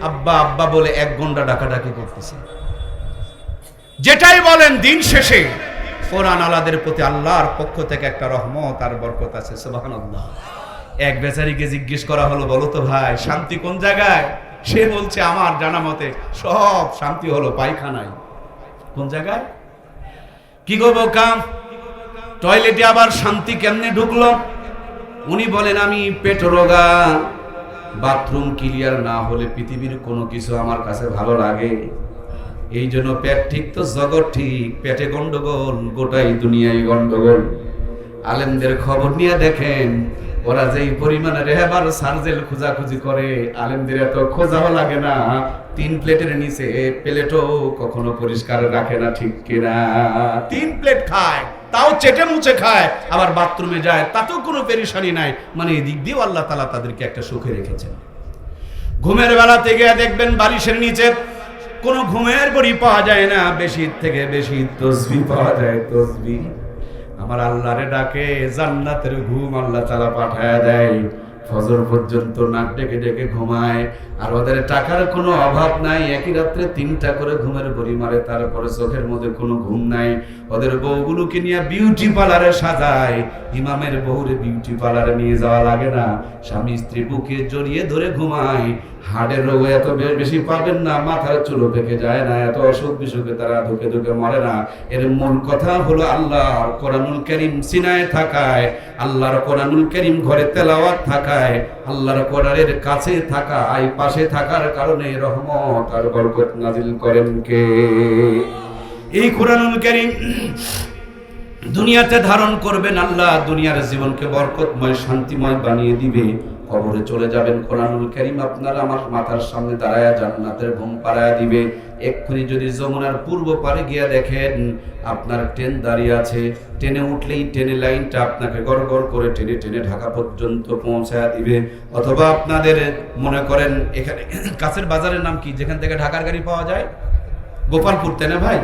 আব্বা আব্বা বলে 1 ঘন্টা ডাকাডাকি করতেছে। যেটাই বলেন দিন শেষে কোরআন আলাদের প্রতি আল্লাহর পক্ষ থেকে একটা রহমত আর বরকত আছে। সুবহানাল্লাহ। এক বেচারীকে জিজ্ঞেস করা হলো, বলো তো ভাই শান্তি কোন জায়গায়? সে বলছে আমার জানা মতে সব শান্তি হলো পায়খানায়। কোন জায়গায়? কি করবো কাম, টয়লেটে আবার শান্তি কেমনে ঢুকলো? উনি বলেন আমি পেট রোগা, বাথরুম ক্লিয়ার না হলে পৃথিবীর কোনো কিছু আমার কাছে ভালো লাগে। এই জন্য পেট ঠিক তো জগৎ ঠিক, পেটে গন্ডগোল গোটাই দুনিয়ায় গন্ডগোল। আলেমদের খবর নিয়ে দেখেন, ওরা যেই পরিমাণে রেহাবার সার্জেল খোঁজাখুঁজি করে, আলেমদের এত খোঁজাও লাগে না। 3 প্লেটের নিচে প্লেটও কখনো পরিষ্কার রাখে না, ঠিক কিনা? 3 প্লেট খায়, তাও চেটে মুছে খায়, আবার বাথরুমে যায়, তাতেও কোনো পেরেশানি নাই। মানে এদিক দিয়েও আল্লাহ তাআলা তাদেরকে একটা সুখে রেখেছেন। ঘুমের বেলাতে গিয়ে দেখবেন বালিশের নিচে কোনো ঘুমের বড়ি পাওয়া যায় না, বেশি থেকে বেশি তসবিহ পাওয়া যায়। তসবিহ আমার আল্লাহরে ডাকে, জান্নাতের ঘুম আল্লাহ তাআলা পাঠায় দেয়। ফজর পর্যন্ত নাক ডেকে ডেকে ঘুমায়। আর ওদের টাকার কোনো অভাব নাই, একই রাত্রে 3টা করে ঘুমের বড়ি মারে, তারপরে চোখের মধ্যে কোনো ঘুম নাই। ওদের বউগুলোকে নিয়ে বিউটি পার্লারে সাজায়। ইমামের বউরে বিউটি পার্লারে নিয়ে যাওয়া লাগে না, স্বামী স্ত্রী বুকে জড়িয়ে ধরে ঘুমায়। হাড়ের রোগ এত বেশি পাবেন না, মাথার চুলও পেকে যায় না, এত অসুখ বিসুখে তারা ধুকে ধুকে মরে না। এর মূল কথা হলো আল্লাহর কোরআনুল কারীম সিনায় থাকায়, আল্লাহর কোরআনুল কারীম ঘরে তেলাওয়াত থাকায়, আল্লাহর কোরআনের কাছে থাকা, এই পাশে থাকার কারণে রহমত আর বরকত নাজিল করেন কে? এই কোরআনুল কারীম দুনিয়াতে ধারণ করবেন আল্লাহ, দুনিয়ার জীবনকে বরকতময় শান্তিময় বানিয়ে দিবে। কবরে চলে যাবেন, কোরআনুল কারীম আপনার আমার মাথার সামনে দাঁড়ায়া জান্নাতের ঘুম পাড়ায়া দিবে। এক্ষুনি যদি যমুনার পূর্ব পারে গিয়া দেখেন আপনার ট্রেন দাঁড়িয়ে আছে, ট্রেনে উঠলেই ট্রেনের লাইনটা আপনাকে গড় গড় করে টেনে টেনে ঢাকা পর্যন্ত পৌঁছায়া দিবে। অথবা আপনাদের মনে করেন এখানে কাছের বাজারের নাম কি, যেখান থেকে ঢাকার গাড়ি পাওয়া যায়? গোপালপুর, তাই না ভাই?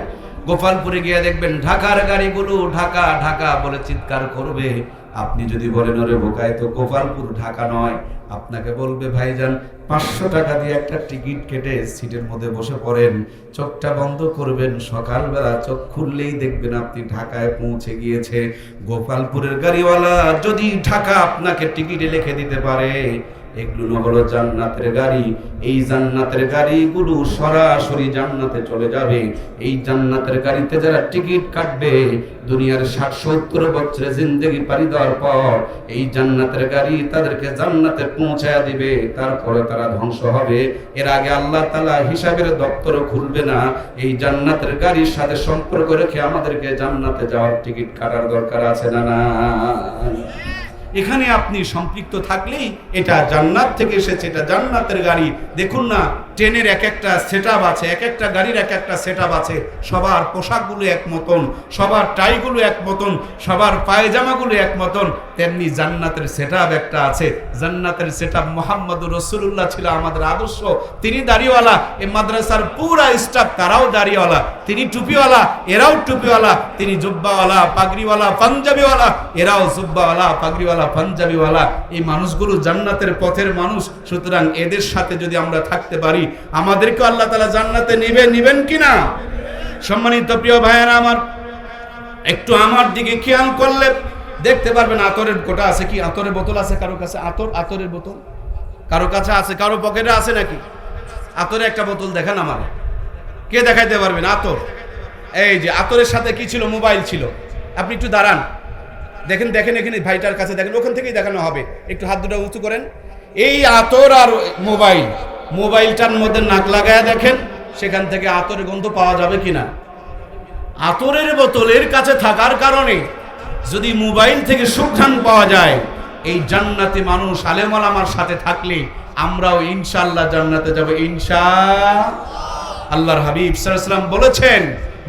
গোপালপুরে গিয়ে দেখবেন ঢাকার গাড়িগুলো ঢাকা ঢাকা বলে চিৎকার করবে। আপনি যদি বলেন ওরে বোকায়, তো গোপালপুর ঢাকা নয়, আপনাকে বলবে ভাইজান 500 টাকা দিয়ে একটা টিকিট কেটে সিটের মধ্যে বসে পড়েন, চোখটা বন্ধ করবেন, সকালবেলা চোখ খুললেই দেখবেন আপনি ঢাকায় পৌঁছে গিয়েছে। গোপালপুরের গাড়িওয়ালা যদি ঢাকা আপনাকে টিকিটে লিখে দিতে পারে, এগুলো হলো জান্নাতের গাড়ি। এই জান্নাতের গাড়িগুলো সরাসরি জান্নাতে চলে যাবে। এই জান্নাতের গাড়িতে যারা টিকিট কাটবে, দুনিয়ার 60-70 বছরের জিন্দেগি পাড়ি দেওয়ার পর এই জান্নাতের গাড়ি তাদেরকে জান্নাতে পৌঁছায়া দিবে, তারপরে তারা ধ্বংস হবে। এর আগে আল্লাহ তাআলা হিসাবের দপ্তর খুলবে না। এই জান্নাতের গাড়ির সাথে সম্পর্ক রেখে আমাদেরকে জান্নাতে যাওয়ার টিকিট কাটার দরকার আছে না? না, এখানে আপনি সম্পৃক্ত থাকলেই এটা জান্নাত থেকে এসেছে, এটা জান্নাতের গাড়ি। দেখুন না, ট্রেনের এক একটা সেটআপ আছে, এক একটা গাড়ির এক একটা সেটআপ আছে। সবার পোশাকগুলো এক মতন, সবার টাইগুলো এক মতন, সবার পায়জামাগুলো এক মতন। তেমনি জান্নাতের সেটআপ একটা আছে। জান্নাতের সেটআপ মুহাম্মদুর রাসূলুল্লাহ ছিল আমাদের আদর্শ। তিনি দাড়িওয়ালা, এই মাদ্রাসার পুরা স্টাফ তারাও দাড়িওয়ালা। তিনি টুপিওয়ালা, এরাও টুপিওয়ালা, তিনি জুব্বাওয়ালা, পাগড়িওয়ালা, পাঞ্জাবিওয়ালা, এরাও জুব্বাওয়ালা, পাগড়িওয়ালা, পাঞ্জাবিওয়ালা। এই মানুষগুলো জান্নাতের পথের মানুষ। সুতরাং এদের সাথে যদি আমরা থাকতে পারি, আমাদেরকে আল্লাহ তাআলা জান্নাতে নিবেন কিনা? সম্মানিত প্রিয় ভাইয়েরা আমার, একটু আমার দিকে খেয়াল করলে দেখতে পারবেন আতরের কোটা আছে কি? আতরের বোতল আছে কারো কাছে? আতরের বোতল কারো কাছে আছে? কারো পকেটে আছে নাকি? আতরের একটা বোতল দেখান আমার, কে দেখাইতে পারবেন? আতর, এই যে আতরের সাথে কি ছিল? মোবাইল ছিল। আপনি একটু দাঁড়ান, দেখেন দেখেন, এখানে ভাইটার কাছে দেখেন, ওখান থেকেই দেখানো হবে। একটু হাত দুটো উঁচু করেন। এই আতর আর মোবাইলটার মধ্যে নাক লাগায় দেখেন, সেখান থেকে আতরের গন্ধ পাওয়া যাবে কিনা? আতরের বোতলের কাছে থাকার কারণে যদি মোবাইল থেকে সুঘ্রাণ পাওয়া যায়, এই জান্নাতি মানুষ আলেম ওলামার সাথে থাকলে আমরাও ইনশাআল্লাহ জান্নাতে যাব ইনশাআল্লাহ। আল্লাহর হাবিব সাল্লাল্লাহু আলাইহি ওয়াসাল্লাম বলেছেন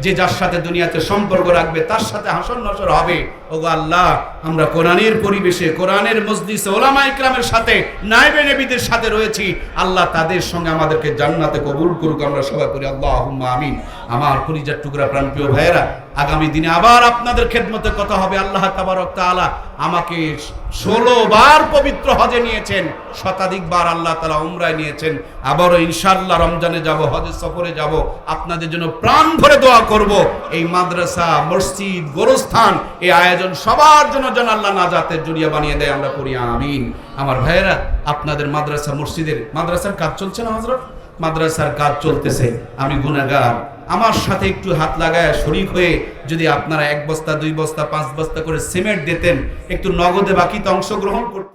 যে যার সাথে দুনিয়াতে সম্পর্ক রাখবে তার সাথে হাসর নসর হবে। ওগো আল্লাহ, আমরা কোরআনের পরিবেশে, কোরআনের মজলিসে ওলামায়ে কেরামের সাথে, নায়েবে নবীদের সাথে রয়েছি। আল্লাহ তাদের সঙ্গে আমাদেরকে জান্নাতে কবুল করুক। আমরা সবাই পড়ি আল্লাহুম্মা আমিন। আমার কলিজার টুকরা প্রাণপ্রিয় ভাইয়েরা, আগামী দিনে আবার আপনাদের খেদমতে কথা হবে। আল্লাহ তাবারক তাআলা আমাকে 16 বার পবিত্র হজে নিয়েছেন, শতাধিকবার আল্লাহ তাআলা উমরায় নিয়েছেন। আবারও ইনশাআল্লাহ রমজানে যাব, হজের সফরে যাব। আপনাদের জন্য প্রাণ ভরে দোয়া করব। এই মাদ্রাসা, মসজিদ, গোরস্থান, এই আয়োজন সবার জন্য যেন আল্লাহ নাজাতের জরিয়া বানিয়ে দেয়। আমরা পড়ি আমিন। আমার ভাইয়েরা, আপনাদের মাদ্রাসা, মসজিদের, মাদ্রাসার কাজ চলছে না হযরত? মাদ্রাসার কাজ চলতেছে। আমি গুনাহগার, আমার সাথে একটু হাত লাগায় শরীক হয়ে যদি আপনারা 1 বস্তা, 2 বস্তা, 5 বস্তা করে সিমেন্ট দিতেন, একটু নগদে বাকিতে অংশগ্রহণ করতেন।